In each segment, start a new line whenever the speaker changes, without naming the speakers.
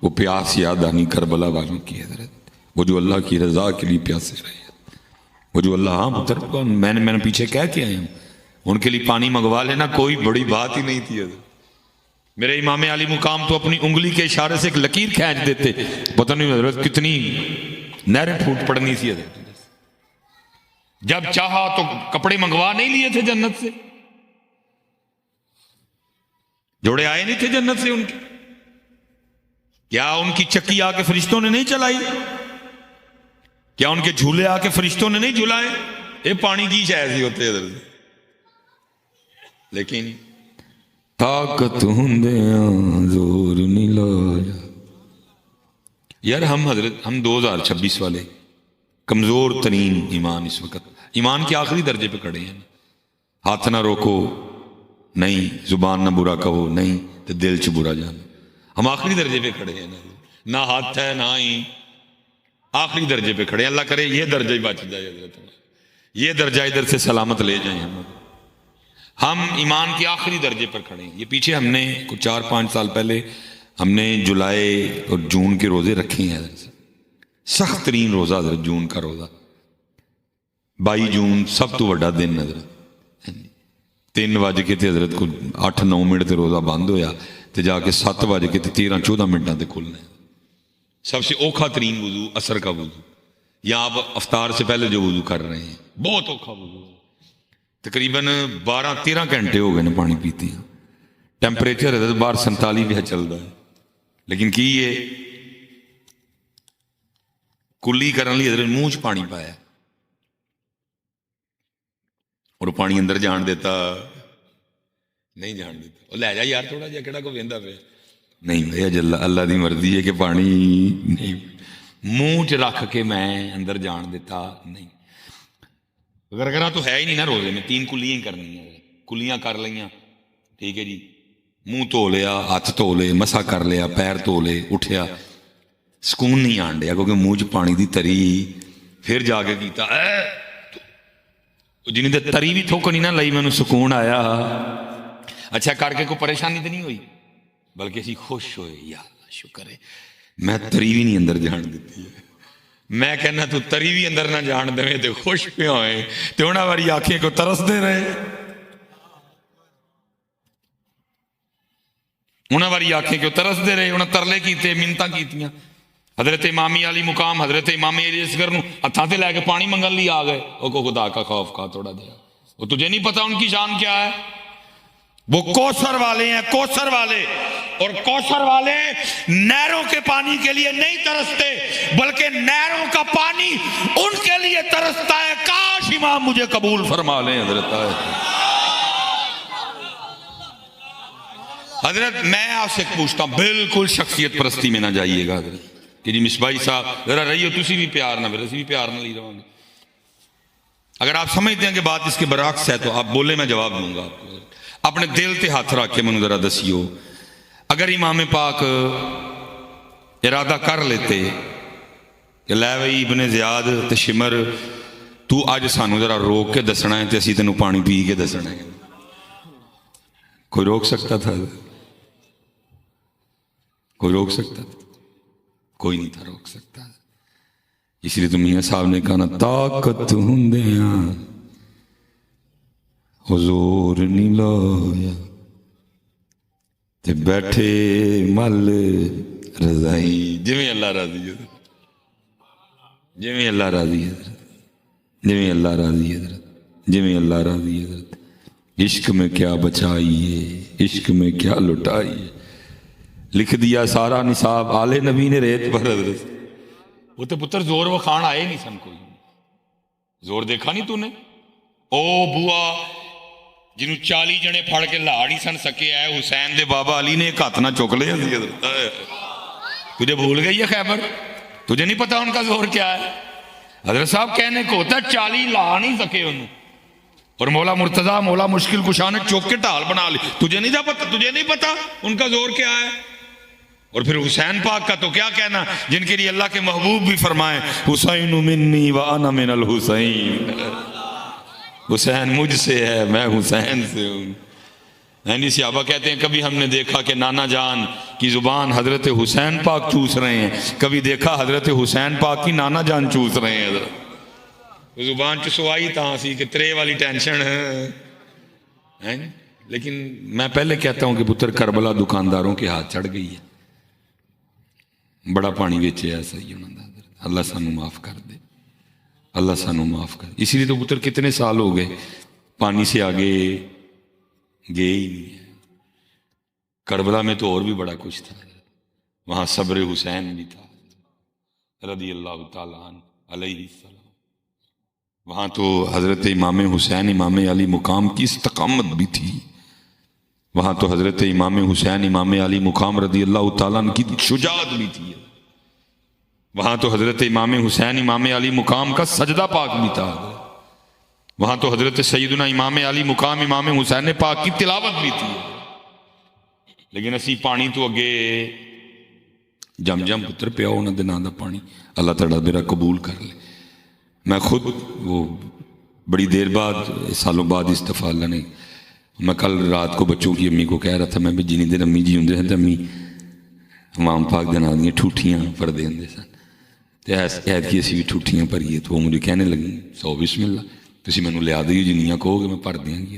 وہ پیاس یاد آنی کربلا والوں کی حضرت، وہ جو اللہ کی رضا کے لیے پیاسے رہے، وہ جو اللہ میں نے پیچھے کہہ کے آیا ہوں، ان کے لیے پانی منگوا لینا کوئی بڑی بات ہی نہیں تھی حضرت۔ میرے امام علی مقام تو اپنی انگلی کے اشارے سے ایک لکیر کھینچ دیتے، پتہ نہیں حضرت کتنی نہریں پھوٹ پڑنی تھی حضرت۔ جب چاہا تو کپڑے منگوا نہیں لیے تھے جنت سے، جوڑے آئے نہیں تھے جنت سے ان کے؟ کیا ان کی چکی آ کے فرشتوں نے نہیں چلائی؟ کیا ان کے جھولے آ کے فرشتوں نے نہیں جھلائے؟ یہ پانی کی شاید ہی ہوتے حضرت، لیکن طاقت ہندیاں زور نہیں لایا۔ یار ہم حضرت 2026 والے کمزور ترین ایمان اس وقت ایمان کے آخری درجے پہ کھڑے ہیں۔ ہاتھ نہ روکو نہیں، زبان نہ برا کہو نہیں، تو دل چ برا جانا۔ ہم آخری درجے پہ کھڑے ہیں، نہ ہاتھ ہے نہ ہی، آخری درجے پہ کھڑے ہیں۔ اللہ کرے یہ درجہ ہی بچ جائے حضرت، یہ درجہ ادھر سے سلامت لے جائیں ہم ایمان کے آخری درجے پر کھڑے ہیں۔ یہ پیچھے ہم نے کچھ 4-5 سال پہلے ہم نے جولائی اور جون کے روزے رکھے ہیں حضرت، سخت ترین روزہ حضرت جون کا روزہ، 22 جون سب تو بڑا دن حضرت، 3 بج کے تھے حضرت کو 8-9 منٹ تے روزہ بند ہویا تے جا کے 7 بج کے 13-14 منٹاں تے کھلنا ہے۔ سب سے اوکھا ترین وضو عصر کا وضو، یا آپ افطار سے پہلے جو وضو کر رہے ہیں بہت اوکھا وضو، تقریباً 12-13 گھنٹے ہو گئے نا پانی پیتے ہیں، ٹیمپریچر حضرت باہر 47 بھی چل رہا ہے، لیکن کی یہ کلی کرنے لی حضرت منہ چ پانی پایا اور پانی اندر جان دیتا نہیں، جان دیتا وہ لے جا یار تھوڑا جہا کہڑا کو ویندا پہ نہیں بھائی، اللہ دی مرضی ہے کہ پانی نہیں منہ چ رکھ کے میں اندر جان دیتا نہیں۔ گرگرا تو ہے ہی نہیں نا روزے میں، 3 کلیاں ہی کرنی ہیں، کلیاں کر لیاں ٹھیک ہے جی، منہ دھو لیا، ہاتھ دھو لے، مسا کر لیا، پیر دھو لے، اٹھیا، سکون نہیں آن ڈیا کیونکہ منہ چ پانی دی تری، پھر جا کے کیتا جنہیں دے تری بھی تھوک نہیں نہ لئی میں نے سکون آیا۔ اچھا کر کے کوئی پریشانی تو نہیں ہوئی، بلکہ اسی خوش ہوئے، یا اللہ شکر ہے میں تری بھی نہیں اندر جان دیتی ہے۔ میں کہنا تو تری بھی اندر نہ جان دے تو خوش پہ ہوئے تو انہاں والی آنکھیں کو ترس دے رہے، انہاں والی آنکھیں کو ترس دے رہے، انہاں ترلے کیتے، منتاں کیتیاں۔ حضرت امام علی مقام حضرت امام علی اصغر نو ہتھاں تے لے کے پانی منگن لی آ گئے، او کو خدا کا خوف کھا تھوڑا دیا، وہ تجھے نہیں پتا ان کی شان کیا ہے؟ وہ کوثر والے ہیں، کوثر والے، اور کوثر والے نہروں کے پانی کے لیے نہیں ترستے بلکہ نہروں کا پانی ان کے لیے ترستا ہے۔ کاش امام مجھے قبول فرما لیں حضرت۔ حضرت میں آپ سے پوچھتا ہوں، بالکل شخصیت پرستی میں نہ جائیے گا حضرت کہ جی مصباحی صاحب ذرا رہیو تسی بھی پیار نہ میرے بھی پیار نہ لی رہا ہوں۔ اگر آپ سمجھتے ہیں کہ بات اس کے برعکس ہے تو آپ بولے، میں جواب دوں گا۔ اپنے دل تے ہاتھ رکھ کے منو ذرا دسیو، اگر امام پاک ارادہ کر لیتے کہ لے بھائی ابن زیاد تے شمر تو اج سانو ذرا روک کے دسنا ہے تے اسی تینوں پانی پی کے دسنا ہے، کوئی روک سکتا تھا؟ کوئی روک سکتا تھا؟ کوئی نہیں تھا روک سکتا۔ اس لیے تو میاں صاحب نے کہا نا طاقت ہندیاں حضور نہیں لایا تے بیٹھے مل رضائی، جویں اللہ راضی ہے، جویں اللہ راضی ہے، جویں اللہ راضی ہے، جویں اللہ راضی ہے۔ عشق میں کیا بچائیے، عشق میں کیا لٹائیے، لکھ دیا سارا نصاب آلے نبی نے ریت پر حضرت۔ وہ تو پتر زور و خان آئے نہیں سن، کوئی زور دیکھا نہیں تو نے؟ او بوا جنہوں 40 جنے پھڑ کے لاڑ ہی سن سکے ہے، حسین دے بابا علی نے ایک ہاتھ نہ چک لے حضرت۔ تجھے بھول گئی ہے خیبر؟ تجھے نہیں پتا ان کا زور کیا ہے؟ حضرت صاحب کہنے کو ہوتا ہے 40 لا نہیں سکے انہوں، اور مولا مرتضیٰ مولا مشکل کشا نے چوک کے ٹال بنا لی۔ تجھے نہیں پتا ان کا زور کیا ہے؟ اور پھر حسین پاک کا تو کیا کہنا، جن کے لیے اللہ کے محبوب بھی فرمائیں حسین منی وانا من الحسین، حسین مجھ سے ہے میں حسین سے ہوں۔ یعنی صحابہ کہتے ہیں کبھی ہم نے دیکھا کہ نانا جان کی زبان حضرت حسین پاک چوس رہے ہیں، کبھی دیکھا حضرت حسین پاک کی نانا جان چوس رہے ہیں حضرت زبان چسوائی تاں سی کہ ترے والی ٹینشن ہے۔ لیکن میں پہلے کہتا ہوں کہ پتر کربلا دکانداروں کے ہاتھ چڑھ گئی ہے، بڑا پانی ویچے ایسا ہی ہونا دا، اللہ سانو معاف کر دے، اللہ سانو معاف کر دے۔ اسی لیے تو پتر کتنے سال ہو گئے پانی سے آگے گئے ہی نہیں ہے۔ کربلا میں تو اور بھی بڑا کچھ تھا، وہاں صبر حسین بھی تھا رضی اللہ تعالیٰ عنہ علیہ السلام، وہاں تو حضرت امام حسین امام علی مقام کی استقامت بھی تھی، وہاں تو حضرت امام حسین امام علی مقام رضی اللہ تعالیٰ عنہ کی شجاعت بھی تھی، وہاں تو حضرت امام حسین امام علی مقام کا سجدہ پاک بھی تھا، وہاں تو حضرت سیدنا امام علی مقام امام حسین پاک کی تلاوت بھی تھی۔ لیکن اسی پانی تو اگے جم جم پتر پیا ہونا دنوں دا پانی، اللہ تعالیٰ میرا قبول کر لے۔ میں خود وہ بڑی دیر بعد سالوں بعد استفا اللہ نے، میں کل رات کو بچوں کی امی کو کہہ رہا تھا، میں بھی جنی دیر امی جی ہوں ہیں تو امی امام پاک دن دیا ٹھوٹیاں پر دے ہوں سن، تو ایت کی اسی بھی ٹھوٹیاں بھریے، تو وہ مجھے کہنے لگی 100 بسم اللہ تسی مینوں لیا دیو جنیاں کہو گے میں بھر دیاں گی۔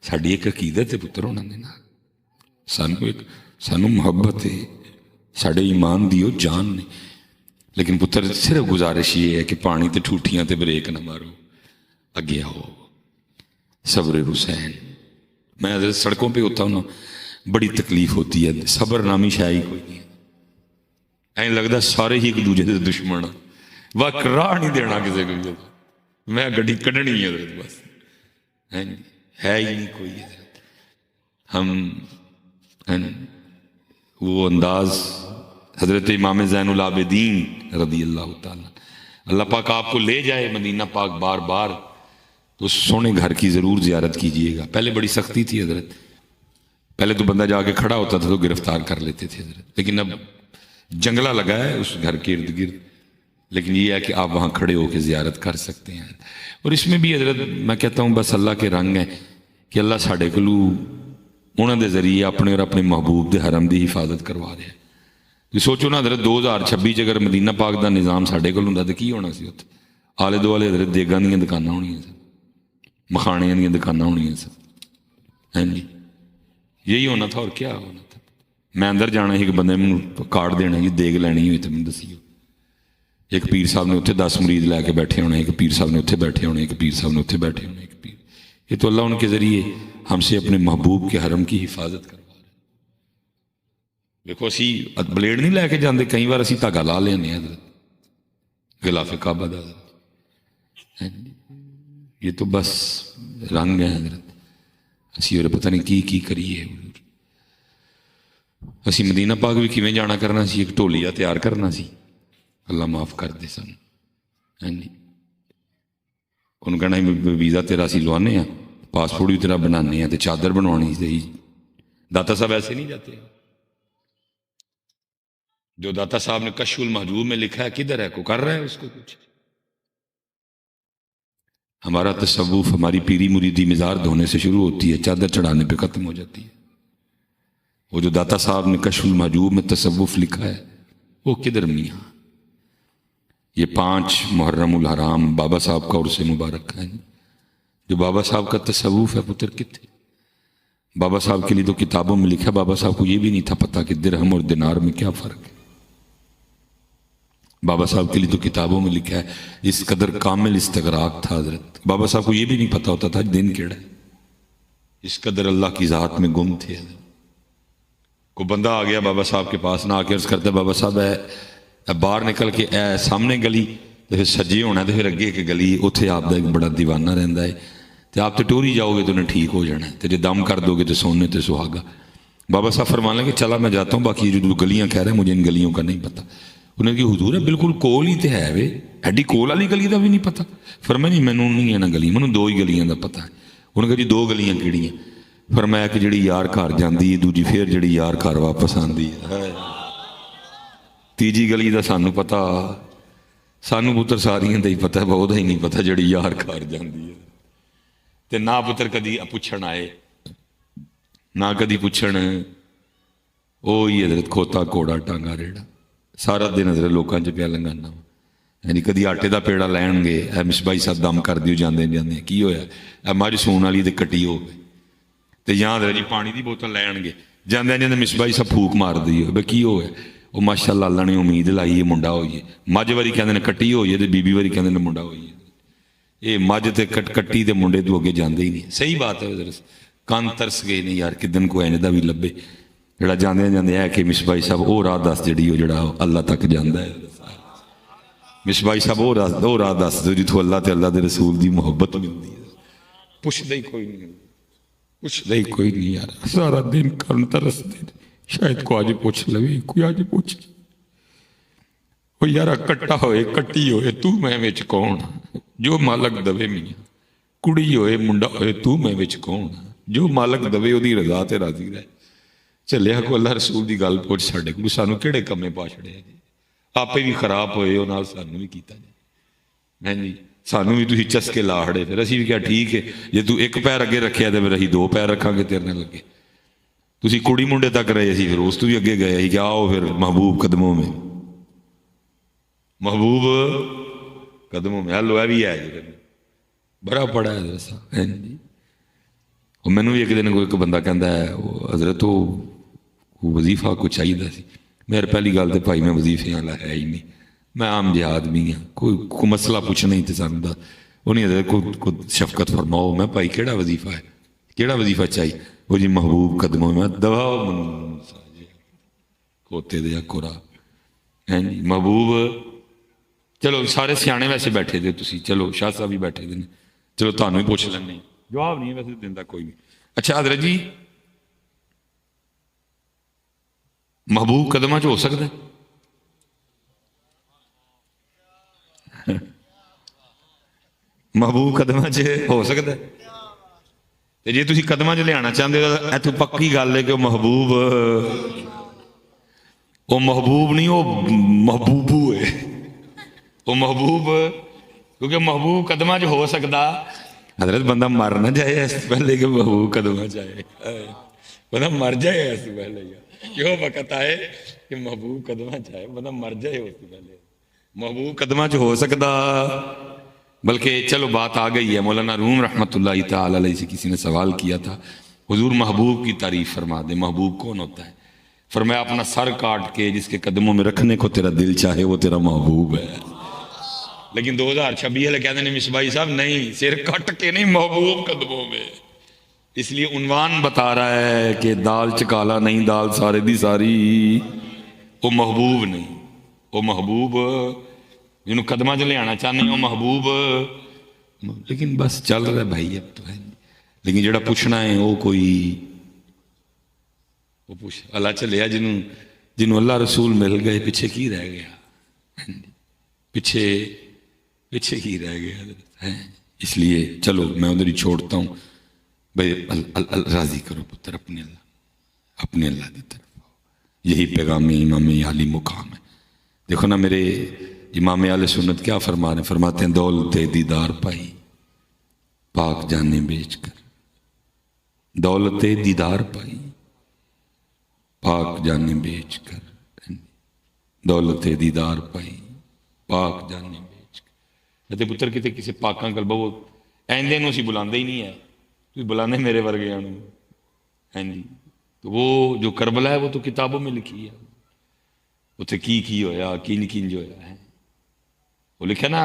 ساڈی ایک عقیدت ہے پتر ہونا دے نال، سانو محبت ہے، ساڈے ایمان دیو جان نے، لیکن پتر صرف گزارش یہ ہے کہ پانی تے ٹھوٹیاں تے بریک نہ مارو، اگے آؤ۔ صبر حسین، میں حضرت سڑکوں پہ ہوتا ہوں نا، بڑی تکلیف ہوتی ہے، صبر نامی شاعری کوئی نہیں، این لگتا سارے ہی ایک دوجے دے دشمن، وقت راہ نہیں دینا کسی کو، میں گڈی کڈنی ہے حضرت، بس ہے ہی نہیں کوئی حضرت۔ ہم وہ انداز حضرت امام زین العابدین رضی اللہ تعالیٰ، اللہ پاک آپ کو لے جائے مدینہ پاک بار بار، تو اس سونے گھر کی ضرور زیارت کیجئے گا۔ پہلے بڑی سختی تھی حضرت، پہلے تو بندہ جا کے کھڑا ہوتا تھا تو گرفتار کر لیتے تھے حضرت، لیکن اب جنگلہ لگا ہے اس گھر کے ارد گرد، لیکن یہ ہے کہ آپ وہاں کھڑے ہو کے زیارت کر سکتے ہیں۔ اور اس میں بھی حضرت میں کہتا ہوں بس اللہ کے رنگ ہیں کہ اللہ ساڑھے کلو انہوں دے ذریعے اپنے اور اپنے محبوب دے حرم دی حفاظت کروا رہے ہیں۔ یہ سوچو نا حضرت 2026 اگر مدینہ پاک دا نظام ساڑھے کلو ہوندا تے کی ہونا سی اتنے؟ آلے دوالے حضرت دیگاں دیاں دکاناں ہونیاں سن، مکھانیاں دیاں دکاناں ہونیاں سن، ہاں جی یہی ہونا تھا اور کیا ہونا تھا۔ میں اندر جانا ہی کہ بندے میں کارڈ دینا یہ دیگ لینی ہوئی تو میں دسیو، ایک پیر صاحب نے اتنے 10 مرید لے کے بیٹھے ہونے، ایک پیر صاحب نے اتنے بیٹھے ہونے، ایک پیر صاحب نے اتنے بیٹھے ہونے، ایک پیر، یہ تو اللہ ان کے ذریعے ہم سے اپنے محبوب کے حرم کی حفاظت کروا رہے۔ دیکھو اسی بلیڈ نہیں لے کے جاندے، کئی بار اسی دھاگا لا لینے حضرت غلاف کعبہ دا حضرت، یہ تو بس رنگ ہے حضرت، اسی اور پتہ نہیں کی کریے۔ اسی مدینہ پاک بھی کیویں جانا کرنا سی، ایک ٹولیا تیار کرنا سی، اللہ معاف کر دے سن، انہوں کہنا ویزا تیرا اسی لوانے ہیں، پاسپورٹ بھی تیرا بنانے ہیں، تے چادر بنوانی سی۔ داتا صاحب ایسے نہیں جاتے، جو داتا صاحب نے کشف المحجوب میں لکھا ہے کدھر ہے، کو کر رہا ہے اس کو کچھ؟ ہمارا تصوف ہماری پیری مریدی مزار دھونے سے شروع ہوتی ہے، چادر چڑھانے پہ ختم ہو جاتی ہے۔ وہ جو داتا صاحب نے کشف المحجوب میں تصوف لکھا ہے وہ کدھر میاں؟ یہ 5 محرم الحرام بابا صاحب کا عرص مبارک ہے، جو بابا صاحب کا تصوف ہے پتر کتنے؟ بابا صاحب کے لیے تو کتابوں میں لکھا، بابا صاحب کو یہ بھی نہیں تھا پتا کہ درہم اور دینار میں کیا فرق ہے۔ بابا صاحب کے لیے تو کتابوں میں لکھا ہے، اس قدر کامل استغراق تھا حضرت، بابا صاحب کو یہ بھی نہیں پتا ہوتا تھا دن کیڑا ہے، اس قدر اللہ کی ذات میں گم تھے حضرت۔ کو بندہ آ گیا بابا صاحب کے پاس نہ آ کے عرض کرتا ہے بابا صاحب اے باہر نکل کے اے سامنے گلی تو پھر سجے ہونا تو پھر اگے ایک گلی، اتنے آپ کا ایک بڑا دیوانہ رہتا ہے، تو آپ تو ٹوری جاؤ گے تو انہیں ٹھیک ہو جانا ہے، تو جب دم کر دو گے تو سونے تو سہاگا۔ بابا صاحب فرمانے لگے چلا میں جاتا ہوں، باقی جو گلیاں کہہ رہے ہیں مجھے ان گلیوں کا نہیں پتا۔ انہیں کہ حضور ہے بالکل کول ہی تو ہے وے، ایڈی کول والی گلی کا بھی نہیں پتا؟ فرمایا نہیں مینوں نہیں ہے نا گلی، مینوں 2 ہی گلیاں کا پتا ہے۔ انہیں کہا جی 2 گلیاں کیڑیاں؟ فرمایا کہ جڑی یار گھر جاندی ہے، دوجی پھر جڑی یار گھر واپس آندی ہے، تیجی گلی دا سانو پتا، سانو پتر ساریاں دا ہی پتا ہے، بہت ہی نہیں پتا جڑی یار گھر جاندی ہے۔ تے نہ پتر کدی پوچھن آئے نہ کدی پوچھن وہی حضرت کھوتا کوڑا ٹانگا ریڑا سارا دن حضرت لوگوں چ پیا لنگانا یعنی کدی آٹے کا پیڑا لین گے اے مصباحی صاحب دم کر دیو جاندے جاندے کی ہویا اے مجھ سون والی تے کٹی ہو گئی تے یا حضرت جی پانی دی بوتل لین گے جاندے جاندے مصباحی صاحب پھوک مار دی ہو بے کی ہویا وہ ماشاء اللہ اللہ نے امید لائی ہے منڈا ہوئیے مجھ واری کہندے نے کٹی ہوئی ہے تے بی بی واری کہندے نے منڈا ہوئی ہے یہ مجھ تے کٹی تے منڈے تو اگے جاندے ہی نہیں صحیح بات ہے حضرت کان ترس گئے نہیں یار کدن کو اینج دا بھی لبے جڑا جاندے جاندے ہے کہ مصباحی صاحب وہ راہ دس جڑی ہو جڑا اللہ تک جاندا ہے مصباحی صاحب وہ راہ دس دو جتوں اللہ تے اللہ دے رسول دی محبت ملتی ہے پوچھدا ہی کوئی نہیں پوچھدا ہی کوئی نہیں یار سارا دن کان ترس دے شاید کو آج پوچھ لوی کوئی آج پوچھ وہ یارا کٹا ہوئے کٹی ہوئے تو میں وچ کون جو مالک دوے میاں کڑی ہوئے منڈا ہوئے تو میں وچ کون جو مالک دوے وہ دی رضا تے راضی رہے چلیا کو اللہ رسول دی گل پوچھ ساڈے کو سانو کیڑے کمے پا چھڑے جی آپ بھی خراب ہوئے ہو نال سانو بھی کیتا جی میں جی سانو بھی تسی چسکے لاڑے پھر اسی بھی کیا ٹھیک ہے جے تو ایک پیر اگے رکھیا تے پھر اسی دو پیر رکھاں گے تیرے لگے تسی کڑی منڈے تک رہے سی پھر اس تو بھی اگے گئے ہی کہ آؤ پھر محبوب قدموں میں محبوب قدموں میں ہلو بھی ہے جی بڑا پڑا ہے حضرت صاحب جی وہ مینوں بھی ایک دن کوئی ایک بندہ کہندا ہے وہ حضرت وہ وظیفہ کچھ چاہیے سی میرے پہلی گل تو بھائی میں وظیفے والا ہے ہی نہیں میں عام جہاد بھی ہاں کوئی مسئلہ پوچھنا ہی تو سانوں دا وہ نہیں حضرت کو شفقت فرماؤ میں بھائی کیڑا وظیفہ ہے کیڑا وظیفہ چاہیے وہ جی محبوب قدموں میں دوا کھوتے دیا کورا ہیں جی محبوب چلو سارے سیانے ویسے بیٹھے دے تسی چلو شاہ صاحب بھی بیٹھے دے چلو تانوں ہی پوچھ لینے جواب نہیں ویسے دیندا کوئی نہیں اچھا حضرت جی محبوب قدماں چ ہو سکتا ہے محبوب قدماں چ ہو سکتا ہے جی تسی قدماں چ لیانا چاہتے ہو ایتھوں پکی گل ہے کہ وہ محبوب نہیں وہ محبوبو ہے وہ محبوب کیونکہ محبوب قدماں چ ہو سکتا حضرت بندہ مر نہ جائے اس پہلے کہ محبوب قدماں چاہے بندہ مر جائے اس پہلے کیوں وقت آئے کہ محبوب قدماں چاہے بندہ مر جائے اس پہلے محبوب قدماں چ ہو سکتا بلکہ چلو بات آ گئی ہے مولانا روم رحمۃ اللہ تعالی علیہ سے کسی نے سوال کیا تھا حضور محبوب کی تعریف فرما دے محبوب کون ہوتا ہے فرمایا اپنا سر کاٹ کے جس کے قدموں میں رکھنے کو تیرا دل چاہے وہ تیرا محبوب ہے لیکن 2026 والے کہتے ہیں مصباحی صاحب نہیں سر کٹ کے نہیں محبوب قدموں میں اس لیے عنوان بتا رہا ہے کہ دال چکالا نہیں دال سارے دی ساری وہ محبوب نہیں وہ محبوب جنہوں قدمہ چ لے آنا چاہنے وہ محبوب لیکن بس چل رہا ہے بھائی اب تو ہے لیکن جڑا پوچھنا ہے وہ کوئی وہ پوچھ اللہ چلیا جنہوں اللہ رسول مل گئے پیچھے کی رہ گیا پیچھے ہی رہ گیا اس لیے چلو میں ادھر ہی چھوڑتا ہوں بھائی راضی کرو پتر اپنے اللہ کی طرف یہی پیغام امام عالی مقام ہے دیکھو نا میرے امام اہل سنت کیا فرما رہے ہیں فرماتے ہیں دولت دیدار پائی پاک جانے بیچ کر دولت دیدار پائی پاک جانے بیچ کر دولت دیدار پائی پاک جانے بیچ کر تے پتر کتے کسی پاکاں کل بہو ایندے نو سی بلاندے ہی نہیں ہے تو بلانے میرے ورگے آنو ہیں جی تو وہ جو کربلا ہے وہ تو کتابوں میں لکھی ہے وہ تو کی ہویا کین جو ہویا ہے وہ لکھا نا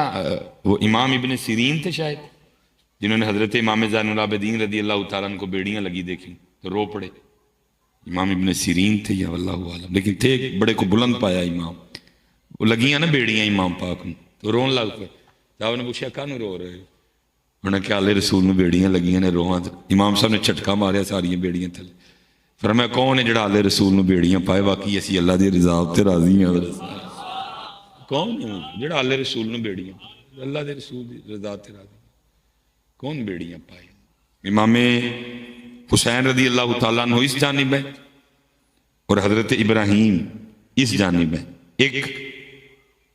وہ امام ابن سیرین تھے شاید جنہوں نے حضرت امام زین العابدین رضی اللہ تعالیٰ عنہ کو بیڑیاں لگی دیکھیں تو رو پڑے امام ابن سیرین تھے یا واللہ عالم لیکن تھے بڑے کو بلند پایا امام وہ لگیاں نا بیڑیاں امام پاک نے تو رون لگ پہ صاحب نے پوچھا کانوں رو رہے انہوں نے کہا اللہ رسول نے بیڑیاں لگیاں نے روحاں امام صاحب نے جھٹکا ماریا ساری بیڑیاں تھلے فرمایا کون ہے جڑا اللہ رسول نے بیڑیاں پائے باقی اسی اللہ دی رضا تے راضی ہیں کون ہے جڑا اللہ رسول نے بیڑیاں اللہ دے رسول دی رضا تے راضی کون بیڑیاں پائے امام حسین رضی اللہ تعالیٰ عنہ اس جانب ہے اور حضرت ابراہیم اس جانب ہے ایک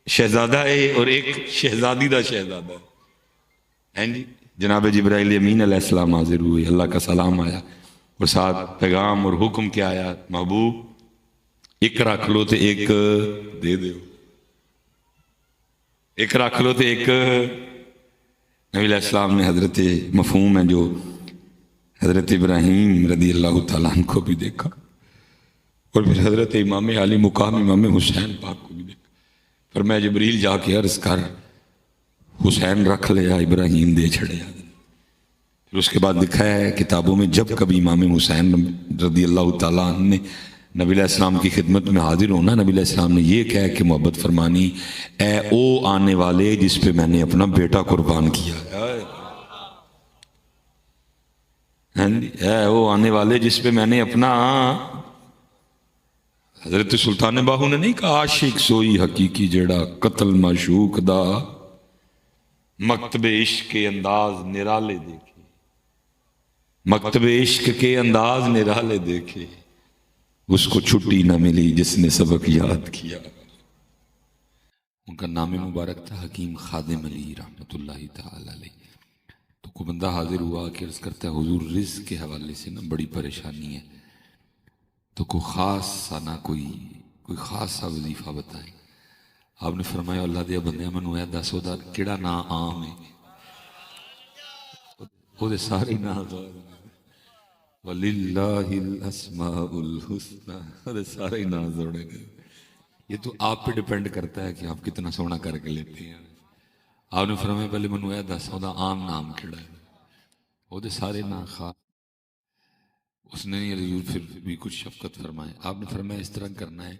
شہزادہ ہے اور ایک شہزادی دا شہزادہ ہے جی جناب جبرائیل امین علیہ السلام حاضر ہوئے اللہ کا سلام آیا اور ساتھ پیغام اور حکم کیا آیا؟ محبوب ایک رکھ لو تو ایک دے دیو، ایک رکھ لو تو ایک۔ نبی علیہ السلام نے حضرت مفہوم ہے جو حضرت ابراہیم رضی اللہ تعالیٰ عنہ کو بھی دیکھا، اور پھر حضرت امام علی مقام امام حسین پاک کو بھی دیکھا۔ فرمایا جبریل جا کے عرض کر حسین رکھ لیا، ابراہیم دے چھڑیا۔ پھر اس کے بعد لکھا ہے کتابوں میں جب کبھی امام حسین رضی اللہ تعالیٰ عنہ نے نبی علیہ السلام کی خدمت میں حاضر ہونا، نبی علیہ السلام نے یہ کہا کہ محبت فرمانی، اے او آنے والے جس پہ میں نے اپنا بیٹا قربان کیا، اے او آنے والے جس پہ میں نے اپنا۔ حضرت سلطان باہو نے نہیں کہا عاشق سوئی حقیقی جڑا قتل معشوق دا مکتب عشق کے انداز نرالے دیکھے، مکتب عشق کے انداز نرالے دیکھے، اس کو چھٹی نہ ملی جس نے سبق یاد کیا۔ ان کا نام مبارک تھا حکیم خادم علی رحمۃ اللہ تعالی علیہ۔ تو کوئی بندہ حاضر ہوا کہ عرض کرتا ہے حضور رزق کے حوالے سے نا بڑی پریشانی ہے، تو کوئی خاص سا نہ کوئی خاص سا وظیفہ بتائیں۔ آپ نے فرمایا اللہ دیا بندے منو اے دس دا کیڑا نا عام ہے؟ وہ دے سارے نا وَلِلَّهِ الْأَسْمَاءُ الْحُسْنَى، وہ دے سارے نا جوڑے گئے۔ یہ تو آپ پہ ڈیپینڈ کرتا ہے کہ آپ کتنا سونا کر کے لیتے ہیں۔ آپ نے فرمایا پہلے منو اے دس دا عام نام کیڑا ہے؟ وہ دے سارے نا خاص۔ اس نے پھر بھی کچھ شفقت فرمائے۔ آپ نے فرمایا اس طرح کرنا ہے